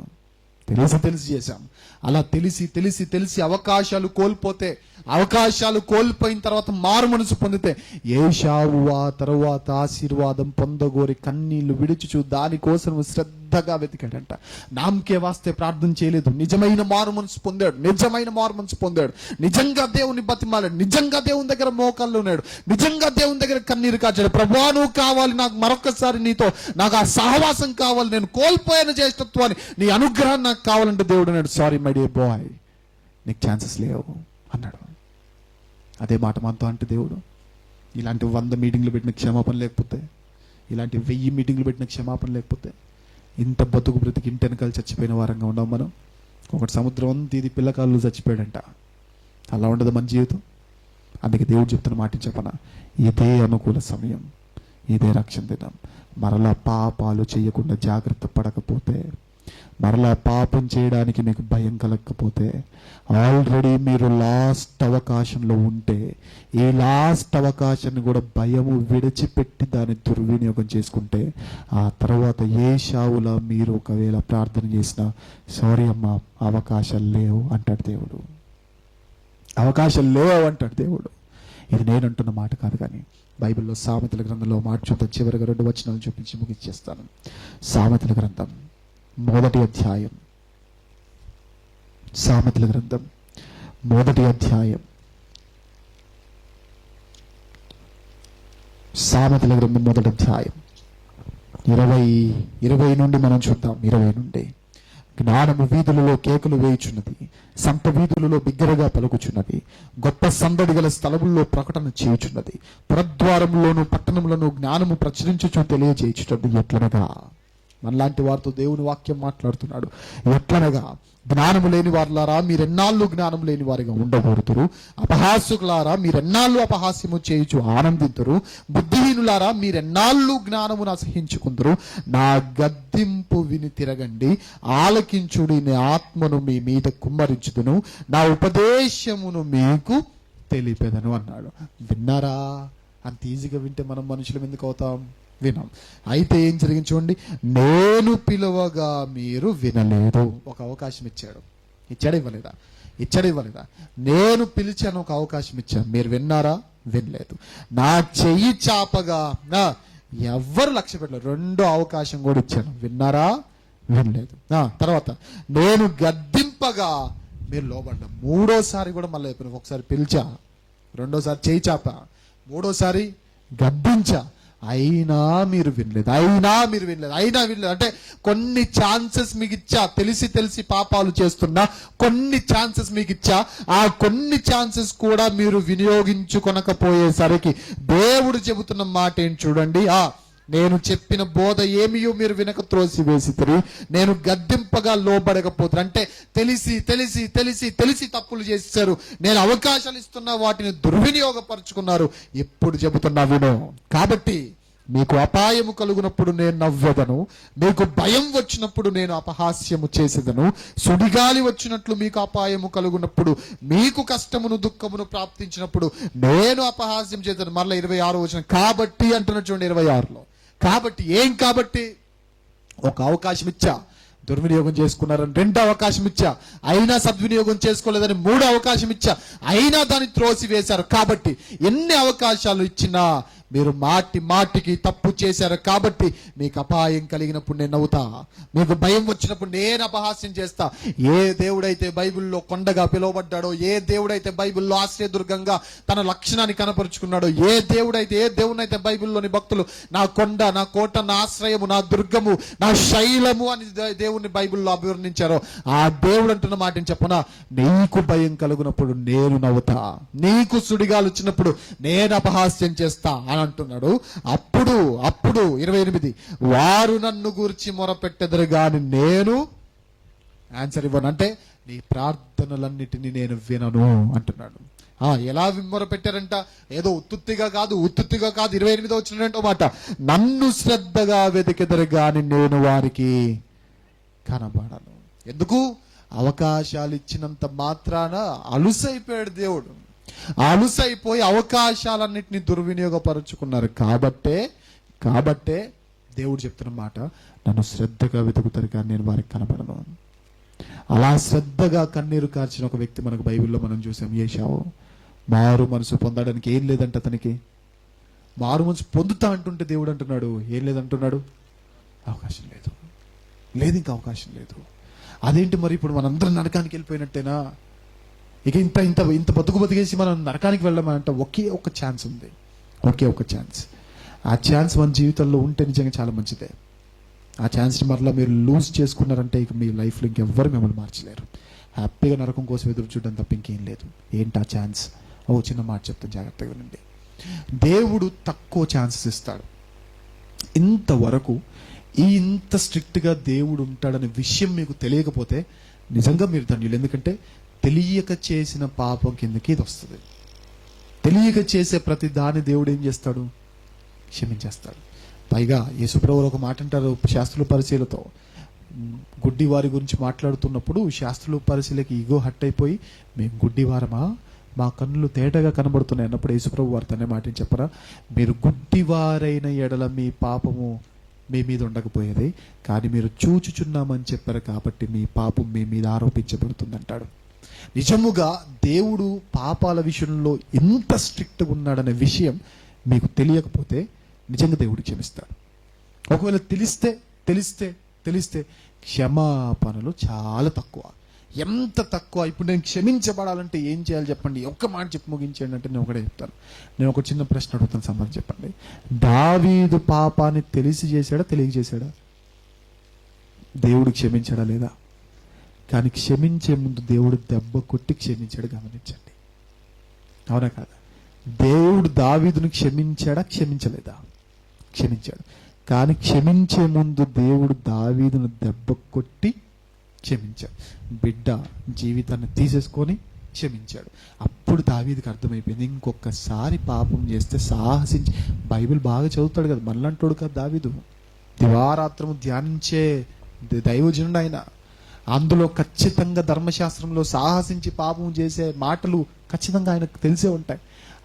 తెలిసి చేశాం. అలా తెలిసి అవకాశాలు కోల్పోయిన తర్వాత మారు మనసు పొందితే, ఏశావు ఆ తరువాత ఆశీర్వాదం పొందగోరి కన్నీళ్లు విడిచుచు దానికోసం శ్రద్ధగా వెతికాడంట. నామకే వాస్తే ప్రార్థన చేయలేదు, నిజమైన మారు మనసు పొందాడు. నిజంగా దేవుని బతిమాలాడు, నిజంగా దేవుని దగ్గర మోకాళ్ళు ఉన్నాడు, నిజంగా దేవుని దగ్గర కన్నీరు కాచాడు. ప్రభువా నువ్వు కావాలి నాకు, మరొకసారి నీతో నాకు ఆ సహవాసం కావాలి, నేను కోల్పోయిన జ్యేష్ఠత్వాన్ని, నీ అనుగ్రహాన్ని నాకు కావాలంటే దేవుడు అన్నాడు, సారీ మై డియర్ బాయ్, నీకు ఛాన్సెస్ లేవు అన్నాడు. అదే మాట మనతో అంటే దేవుడు, ఇలాంటి 100 మీటింగ్లు పెట్టిన క్షమాపణ లేకపోతే, ఇలాంటి 1000 మీటింగ్లు పెట్టిన క్షమాపణ లేకపోతే, ఇంత బ్రతికి ఇంటి వెనకాల చచ్చిపోయిన వారంగా ఉన్నాం మనం. ఒకటి సముద్రం అంతా ఇది పిల్లకాళ్ళు చచ్చిపోయాడంట. అలా ఉండదు మన జీవితం. అందుకే దేవుడు చెప్తున్న మాట చెప్పన, ఇదే అనుకూల సమయం, ఇదే రక్షణ దినం. మరలా పాపాలు చేయకుండా జాగ్రత్త పడకపోతే, మరలా పాపం చేయడానికి మీకు భయం కలగకపోతే, ఆల్రెడీ మీరు లాస్ట్ అవకాశంలో ఉంటే, ఈ లాస్ట్ అవకాశాన్ని కూడా భయము విడిచిపెట్టి దాన్ని దుర్వినియోగం చేసుకుంటే, ఆ తర్వాత ఏశావులా మీరు ఒకవేళ ప్రార్థన చేసినా, సారీ అమ్మా అవకాశాలు లేవు అంటాడు దేవుడు. అవకాశాలు లేవు అంటాడు దేవుడు. ఇది నేను అంటున్న మాట కాదు, కానీ బైబిల్లో సామెతల గ్రంథంలో మాట చూద్దాం. చివరిగా 2 వచనాలు చూపించి ముగిచ్చేస్తాను. సామెతల గ్రంథం 1వ అధ్యాయం, సామెతల గ్రంథం 1వ అధ్యాయం, సామెతల గ్రంథం 1వ అధ్యాయం 20 నుండి మనం చూద్దాం. 20 నుండి, జ్ఞానము వీధులలో కేకలు వేయుచున్నది, సంత వీధులలో బిగ్గరగా పలుకుచున్నది, గొప్ప సందడి గల స్థలముల్లో ప్రకటన చేయుచున్నది, పురద్వారములోను పట్టణములను జ్ఞానము ప్రచురించుచు తెలియజేయుచున్నది. ఎట్లనగా, మనలాంటి వారితో దేవుని వాక్యం మాట్లాడుతున్నాడు. ఎట్లనగా, జ్ఞానము లేని వారులారా మీరెన్నాళ్ళు జ్ఞానము లేని వారిగా ఉండకూడదురు, అపహాస్యులారా మీరెన్నాళ్ళు అపహాస్యము చేయుచు ఆనందింతురు, బుద్ధిహీనులారా మీరెన్నాళ్ళు జ్ఞానమును అసహించుకుందరు. నా గద్దింపు విని తిరగండి, ఆలకించుడి, నీ ఆత్మను మీ మీద కుమ్మరించుదును, నా ఉపదేశమును మీకు తెలిపెదను అన్నాడు. విన్నారా? అంత ఈజీగా వింటే మనం మనుషులం ఎందుకు అవుతాం? వినాం. అయితే ఏం జరిగింది చూడండి, నేను పిలువగా మీరు వినలేదు. ఒక అవకాశం ఇచ్చాడు, ఇవ్వలేదా? నేను పిలిచాను, ఒక అవకాశం ఇచ్చాను, మీరు విన్నారా? వినలేదు. నా చెయ్యి చాపగా ఎవ్వరు లక్ష్య పెట్టలేదు, రెండో అవకాశం కూడా ఇచ్చాను, విన్నారా? వినలేదు. తర్వాత నేను గద్దింపగా మీరు లోబడ్డా. మూడోసారి కూడా మళ్ళీ చెప్పాను, ఒకసారి పిలిచా, రెండోసారి చేయి చాప, మూడోసారి గద్దించా, అయినా మీరు వినలేదు. అంటే కొన్ని ఛాన్సెస్ మీకు ఇచ్చా, తెలిసి పాపాలు చేస్తున్నా కొన్ని ఛాన్సెస్ మీకు ఇచ్చా, ఆ కొన్ని ఛాన్సెస్ కూడా మీరు వినియోగించుకొనకపోయేసరికి దేవుడు చెబుతున్న మాట ఏంటి చూడండి, నేను చెప్పిన బోధ ఏమియో మీరు వినక త్రోసివేసితిరి, నేను గద్దింపగా లోబడకపోతారు. అంటే తెలిసి తప్పులు చేశారు, నేను అవకాశాలు ఇస్తున్నా వాటిని దుర్వినియోగపరుచుకున్నారు. ఎప్పుడు చెబుతున్నా విను. కాబట్టి మీకు అపాయము కలుగునప్పుడు నేను నవ్వెదను, మీకు భయం వచ్చినప్పుడు నేను అపహాస్యము చేసేదను. సుడిగాలి వచ్చినట్లు మీకు అపాయము కలుగునప్పుడు, మీకు కష్టమును దుఃఖమును ప్రాప్తించినప్పుడు నేను అపహాస్యం చేసేదను. మరలా 26 వచనం కాబట్టి అంటున్నట్టు చూడండి, 26లో కాబట్టి ఒక అవకాశం ఇచ్చా, దుర్వినియోగం చేసుకున్నారని రెండో అవకాశం ఇచ్చా, అయినా సద్వినియోగం చేసుకోలేదని మూడో అవకాశం ఇచ్చా, అయినా దాన్ని త్రోసివేశారు. కాబట్టి ఎన్ని అవకాశాలు ఇచ్చినా మీరు మాటికి తప్పు చేశారు. కాబట్టి మీకు అపాయం కలిగినప్పుడు నేను నవ్వుతా, మీకు భయం వచ్చినప్పుడు నేను అపహాస్యం చేస్తా. ఏ దేవుడైతే బైబిల్లో కొండగా పిలువబడ్డాడో, ఏ దేవుడైతే బైబిల్లో ఆశ్రయదుర్గంగా తన లక్షణాన్ని కనపరుచుకున్నాడో, ఏ దేవుడైతే బైబిల్లోని భక్తులు నా కొండ, నా కోట, నా ఆశ్రయము, నా దుర్గము, నా శైలము అని దేవుణ్ణి బైబిల్లో అభివర్ణించారో, ఆ దేవుడు అంటున్న మాటని చెప్పనా, నీకు భయం కలుగునప్పుడు నేను నవ్వుతా, నీకు సుడిగాలు వచ్చినప్పుడు నేను అపహాస్యం చేస్తా అని అంటున్నాడు. అప్పుడు 28 వారు నన్ను గురించి మొరపెట్టెదరు గాని నేను ఆన్సర్ ఇవ్వను. అంటే నీ ప్రార్థనలన్నిటినీ నేను వినను అంటున్నాడు. ఎలా మొరపెట్టారంట? ఏదో ఉత్తుత్తిగా కాదు 28 వచ్చినట్టు మాట, నన్ను శ్రద్ధగా వెతికెదరు గాని నేను వారికి కనబడను. ఎందుకు? అవకాశాలు ఇచ్చినంత మాత్రాన అలుసైపోయాడు దేవుడు, అలుసైపోయి అవకాశాలన్నింటినీ దుర్వినియోగపరుచుకున్నారు. కాబట్టే దేవుడు చెప్తున్న మాట, నన్ను శ్రద్ధగా వెతుకుతారు కానీ నేను వారికి కనపడను. అలా శ్రద్ధగా కన్నీరు కార్చిన ఒక వ్యక్తి మనకు బైబిల్లో మనం చూసాం, యేషావు. మారు మనసు పొందడానికి ఏం లేదంట అతనికి. మారు మనసు పొందుతా అంటుంటే దేవుడు అంటున్నాడు, ఏం లేదంటున్నాడు, అవకాశం లేదు, ఇంకా అవకాశం లేదు. అదేంటి మరి, ఇప్పుడు మనందరం నరకానికి వెళ్ళిపోయినట్టేనా? ఇక ఇంత బతికేసి మనం నరకానికి వెళ్ళమంటే ఒకే ఒక ఛాన్స్ ఉంది, ఆ ఛాన్స్ మన జీవితంలో ఉంటే నిజంగా చాలా మంచిదే. ఆ ఛాన్స్ని మరలా మీరు లూజ్ చేసుకున్నారంటే ఇక మీ లైఫ్లో ఇంకెవ్వరు మిమ్మల్ని మార్చలేరు. హ్యాపీగా నరకం కోసం ఎదురు చూడడం తప్ప ఇంకేం లేదు. ఏంటి ఆ ఛాన్స్? చిన్న మాట చెప్తాను, జాగ్రత్తగా వినండి. దేవుడు తక్కువ ఛాన్సెస్ ఇస్తాడు. ఇంతవరకు ఇంత స్ట్రిక్ట్గా దేవుడు ఉంటాడనే విషయం మీకు తెలియకపోతే నిజంగా మీరు ధన్యులు. ఎందుకంటే తెలియక చేసిన పాపం కిందకి ఇది వస్తుంది. తెలియక చేసే ప్రతి దాన్ని దేవుడు ఏం చేస్తాడు? క్షమించేస్తాడు. పైగా యేసుప్రభువు ఒక మాట అంటారు శాస్త్రుల పరిశీలతో. గుడ్డి వారి గురించి మాట్లాడుతున్నప్పుడు శాస్త్రుల పరిశీలకి ఈగో హట్ అయిపోయి, మేము గుడ్డివారమా, మా కన్నులు తేటగా కనబడుతున్నాయి అన్నప్పుడు యేసుప్రభు వారితో అనే మాటని చెప్పరా, మీరు గుడ్డివారైన ఎడల మీ పాపము మీ మీద ఉండకపోయేది, కానీ మీరు చూచుచున్నామని చెప్పారు కాబట్టి మీ పాపం మీ మీద ఆరోపించబడుతుంది అంటాడు. నిజముగా దేవుడు పాపాల విషయంలో ఎంత స్ట్రిక్ట్గా ఉన్నాడనే విషయం మీకు తెలియకపోతే నిజంగా దేవుడు క్షమిస్తాడు. ఒకవేళ తెలిస్తే క్షమాపణలు చాలా తక్కువ. ఎంత తక్కువ! ఇప్పుడు నేను క్షమించబడాలంటే ఏం చేయాలి చెప్పండి? ఒక్క మాట చెప్పి ముగించండి అంటే నేను ఒకటే చెప్తాను. నేను ఒక చిన్న ప్రశ్న అడుగుతాను, సమాధానం చెప్పండి. దావీదు పాపాన్ని తెలిసి చేశాడా, తెలియక చేశాడా? దేవుడు క్షమించాడా లేదా? కానీ క్షమించే ముందు దేవుడు దెబ్బ కొట్టి క్షమించాడు, గమనించండి. అవునా కాదా? దేవుడు దావీదును క్షమించాడా, క్షమించలేదా? క్షమించాడు. కానీ క్షమించే ముందు దేవుడు దావీదును దెబ్బ కొట్టి క్షమించాడు. బిడ్డ జీవితాన్ని తీసేసుకొని క్షమించాడు. అప్పుడు దావీదుకి అర్థమైపోయింది, ఇంకొకసారి పాపం చేస్తే సాహసించి, బైబిల్ బాగా చదువుతాడు కదా, మనలాంటోడు కదా దావీదు, దివారాత్రము ధ్యానించే దైవజనుడు ఆయన. అందులో ఖచ్చితంగా ధర్మశాస్త్రంలో సాహసించి పాపం చేసే మాటలు ఖచ్చితంగా ఆయనకు తెలిసే ఉంటాయి.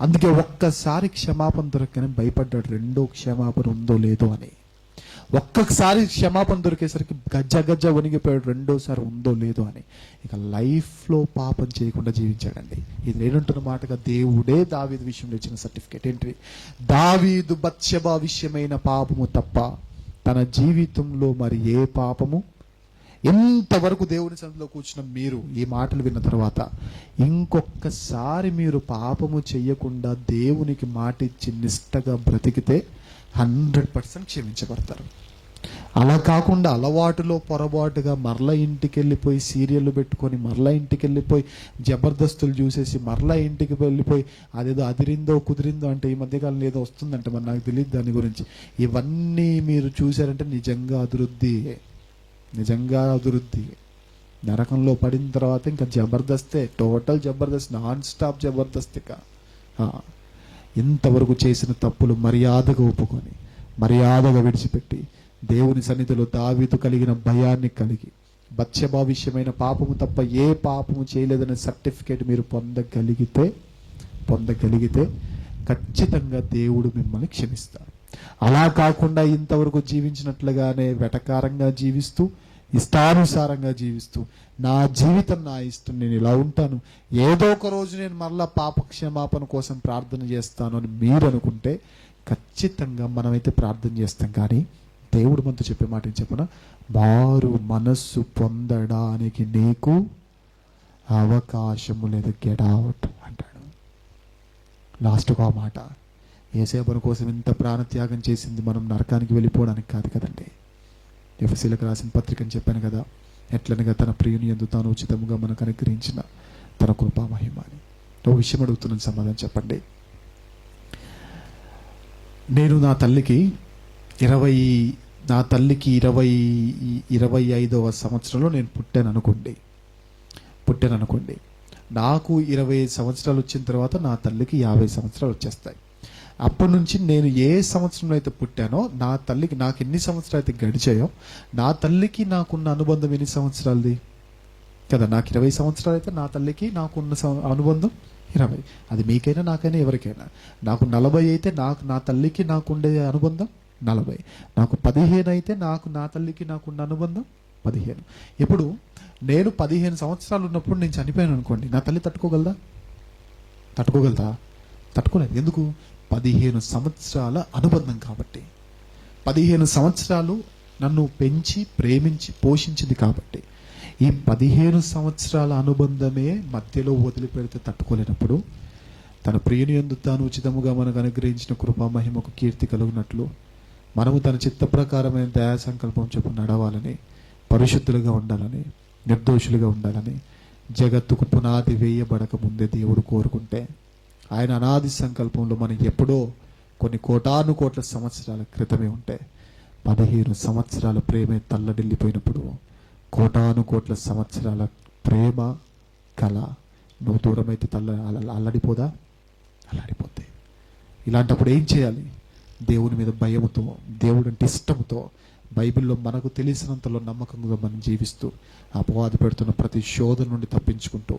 అందుకే ఒక్కసారి క్షమాపణ దొరకగానే భయపడ్డాడు, రెండో క్షమాపణ ఉందో లేదో అని. ఒక్కసారి క్షమాపణ దొరికేసరికి గజ్జ వణిగిపోయాడు, రెండోసారి ఉందో లేదో అని. ఇక లైఫ్లో పాపం చేయకుండా జీవించాడండి. ఇది నేనంటున్న మాటగా దేవుడే దావీదు విషయంలో ఇచ్చిన సర్టిఫికేట్ ఏంటి? దావీదు బత్షెబా విషయమైన పాపము తప్ప తన జీవితంలో మరి ఏ పాపము, ఎంతవరకు దేవుని సన్నిధిలో కూర్చున్న మీరు ఈ మాటలు విన్న తర్వాత ఇంకొకసారి మీరు పాపము చెయ్యకుండా దేవునికి మాట ఇచ్చి నిష్టగా బ్రతికితే 100% క్షమించబడతారు. అలా కాకుండా అలవాటులో పొరపాటుగా మరలా ఇంటికి వెళ్ళిపోయి సీరియల్ పెట్టుకొని, మరలా ఇంటికి వెళ్ళిపోయి జబర్దస్తులు చూసేసి, మరలా ఇంటికి వెళ్ళిపోయి అదేదో అదిరిందో కుదిరిందో అంటే ఈ మధ్యకాలంలో ఏదో వస్తుందంటే మరి నాకు తెలియదు దాని గురించి. ఇవన్నీ మీరు చూసారంటే నిజంగా అభివృద్ధి. నరకంలో పడిన తర్వాత ఇంకా జబర్దస్తే, total Jabardasth, non stop Jabardasth. ఇంతవరకు చేసిన తప్పులు మర్యాదగా ఒప్పుకొని, మర్యాదగా విడిచిపెట్టి, దేవుని సన్నిధిలో దావీదు కలిగిన భయాన్ని కలిగి, బత్షెబా విషయమైన పాపము తప్ప ఏ పాపము చేయలేదనే సర్టిఫికేట్ మీరు పొందగలిగితే ఖచ్చితంగా దేవుడు మిమ్మల్ని క్షమిస్తారు. అలా కాకుండా ఇంతవరకు జీవించినట్లుగానే వెటకారంగా జీవిస్తూ, ఇష్టానుసారంగా జీవిస్తూ, నా జీవితం నా ఇష్టం, నేను ఇలా ఉంటాను, ఏదో ఒక రోజు నేను మరలా పాప క్షమాపణ కోసం ప్రార్థన చేస్తాను అని మీరు అనుకుంటే ఖచ్చితంగా మనమైతే ప్రార్థన చేస్తాం. కానీ దేవుడు మనతో చెప్పే మాట ఏం చెప్పనా? మారు మనస్సు పొందడానికి నీకు అవకాశము లేదు, గెట్ అవుట్ అంటాడు. లాస్ట్గా ఆ మాట, యేసయ్య మన కోసం ఇంత ప్రాణత్యాగం చేసింది మనం నరకానికి వెళ్ళిపోవడానికి కాదు కదండి. ఎఫెసీయులకు రాసిన పత్రికని చెప్పాను కదా, ఎట్లనగా తన ప్రియుని యందు తాను ఉచితముగా మనకు అనుగ్రహించిన తన కృపా మహిమ అని. ఓ విషయం అడుగుతున్నాను, సమాధానం చెప్పండి. నేను నా తల్లికి 25వ సంవత్సరంలో నేను పుట్టాను అనుకోండి. నాకు 25 సంవత్సరాలు వచ్చిన తర్వాత నా తల్లికి 50 సంవత్సరాలు వచ్చేస్తాయి. అప్పటి నుంచి నేను ఏ సంవత్సరంలో అయితే పుట్టానో నా తల్లికి, నాకు ఎన్ని సంవత్సరాలు అయితే గడిచాయో నా తల్లికి నాకున్న అనుబంధం ఎన్ని సంవత్సరాలది కదా? నాకు 20 సంవత్సరాలు అయితే నా తల్లికి నాకున్న అనుబంధం 20. అది మీకైనా నాకైనా ఎవరికైనా. నాకు 40 అయితే నా తల్లికి నాకుండే అనుబంధం 40. నాకు 15 అయితే నా తల్లికి నాకున్న అనుబంధం 15. ఇప్పుడు నేను 15 సంవత్సరాలు ఉన్నప్పుడు నేను చనిపోయాను అనుకోండి, నా తల్లి తట్టుకోగలదా? తట్టుకోలేదు. ఎందుకు? 15 సంవత్సరాల అనుబంధం కాబట్టి. 15 సంవత్సరాలు నన్ను పెంచి, ప్రేమించి, పోషించింది కాబట్టి. ఈ 15 సంవత్సరాల అనుబంధమే మధ్యలో వదిలిపెడితే తట్టుకోలేనప్పుడు, తన ప్రియుని యందు తాను ఉచితముగా మనకు అనుగ్రహించిన కృపా మహిమకు కీర్తి కలుగునట్లు మనము తన చిత్త ప్రకారమైన దయా సంకల్పం చొప్పున నడవాలని, పరిశుద్ధులుగా ఉండాలని, నిర్దోషులుగా ఉండాలని జగత్తుకు పునాది వేయబడక ముందే దేవుడు కోరుకుంటే, ఆయన అనాది సంకల్పంలో మనం ఎప్పుడో కొన్ని కోటాను కోట్ల సంవత్సరాల క్రితమే ఉంటే 15 సంవత్సరాల ప్రేమే తల్లడిల్లిపోయినప్పుడు కోటాను కోట్ల సంవత్సరాల ప్రేమ కళ నువ్వు దూరమైతే అల్లాడిపోతే. ఇలాంటప్పుడు ఏం చేయాలి? దేవుని మీద భయముతో, దేవుడు అంటే ఇష్టంతో, బైబిల్లో మనకు తెలిసినంతలో నమ్మకంగా మనం జీవిస్తూ, అపవాది పెడుతున్న ప్రతి శోధన నుండి తప్పించుకుంటూ,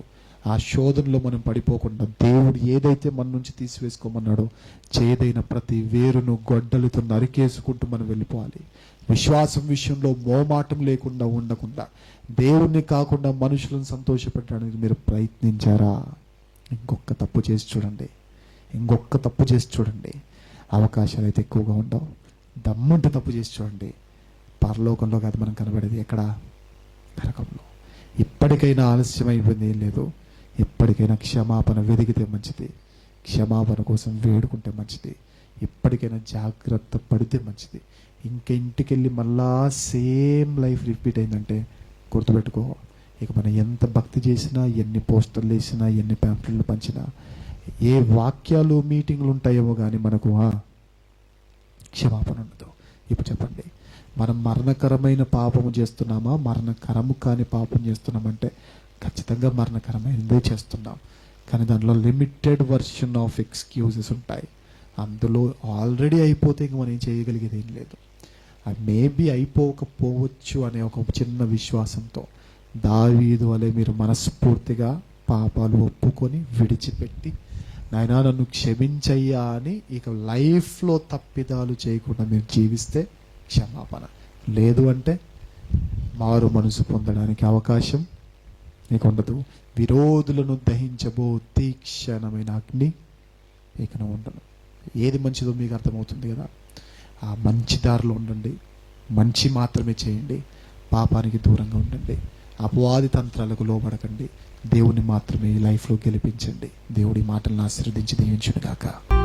ఆ శోధనలో మనం పడిపోకుండా దేవుడు ఏదైతే మన నుంచి తీసివేసుకోమన్నాడో చేదైన ప్రతి వేరును గొడ్డలితో నరికేసుకుంటూ మనం వెళ్ళిపోవాలి. విశ్వాసం విషయంలో మోమాటం లేకుండా ఉండకుండా, దేవుణ్ణి కాకుండా మనుషులను సంతోషపెట్టడానికి మీరు ప్రయత్నించారా? ఇంకొక తప్పు చేసి చూడండి. అవకాశాలు అయితే ఎక్కువగా ఉండవు. దమ్ముంటే తప్పు చేసి చూడండి. పరలోకంలో కాదు మనం కనబడేది, ఎక్కడ? నరకంలో. ఇప్పటికైనా ఆలస్యం అయిపోయింది ఏం లేదు. ఎప్పటికైనా క్షమాపణ వెదిగితే మంచిది, క్షమాపణ కోసం వేడుకుంటే మంచిది, ఇప్పటికైనా జాగ్రత్త పడితే మంచిది. ఇంకా ఇంటికి వెళ్ళి మళ్ళా సేమ్ లైఫ్ రిపీట్ అయిందంటే గుర్తుపెట్టుకో, ఇక మనం ఎంత భక్తి చేసినా, ఎన్ని పోస్టర్లు వేసినా, ఎన్ని ప్యాంప్లెట్లు పంచినా, ఏ వాక్యాలు మీటింగ్లు ఉంటాయేమో కానీ మనకు క్షమాపణ ఉండదు. ఇప్పుడు చెప్పండి, మనం మరణకరమైన పాపము చేస్తున్నామా, మరణకరము కాని పాపం చేస్తున్నామంటే ఖచ్చితంగా మరణకరమైనదే చేస్తున్నాం. కానీ దానిలో లిమిటెడ్ వర్షన్ ఆఫ్ ఎక్స్క్యూజెస్ ఉంటాయి. అందులో ఆల్రెడీ అయిపోతే ఇంక మనం ఏం చేయగలిగేది ఏం లేదు. అది మేబీ అయిపోకపోవచ్చు అనే ఒక చిన్న విశ్వాసంతో దావీదు వలె మీరు మనస్ఫూర్తిగా పాపాలు ఒప్పుకొని విడిచిపెట్టి నాయనా నన్ను క్షమించయ్యా అని ఇక లైఫ్లో తప్పిదాలు చేయకుండా మీరు జీవిస్తే క్షమాపణ. లేదు అంటే మారు మనసు పొందడానికి అవకాశం నీకు ఉండదు. విరోధులను దహించబో తీక్షణమైన అగ్ని ఇక ఉండను. ఏది మంచిదో మీకు అర్థమవుతుంది కదా. ఆ మంచి దారిలో ఉండండి, మంచి మాత్రమే చేయండి, పాపానికి దూరంగా ఉండండి, అపవాది తంత్రాలకు లోబడకండి, దేవుని మాత్రమే లైఫ్లో గెలిపించండి. దేవుడి మాటలను ఆశీర్వదించి దీవించును గాక.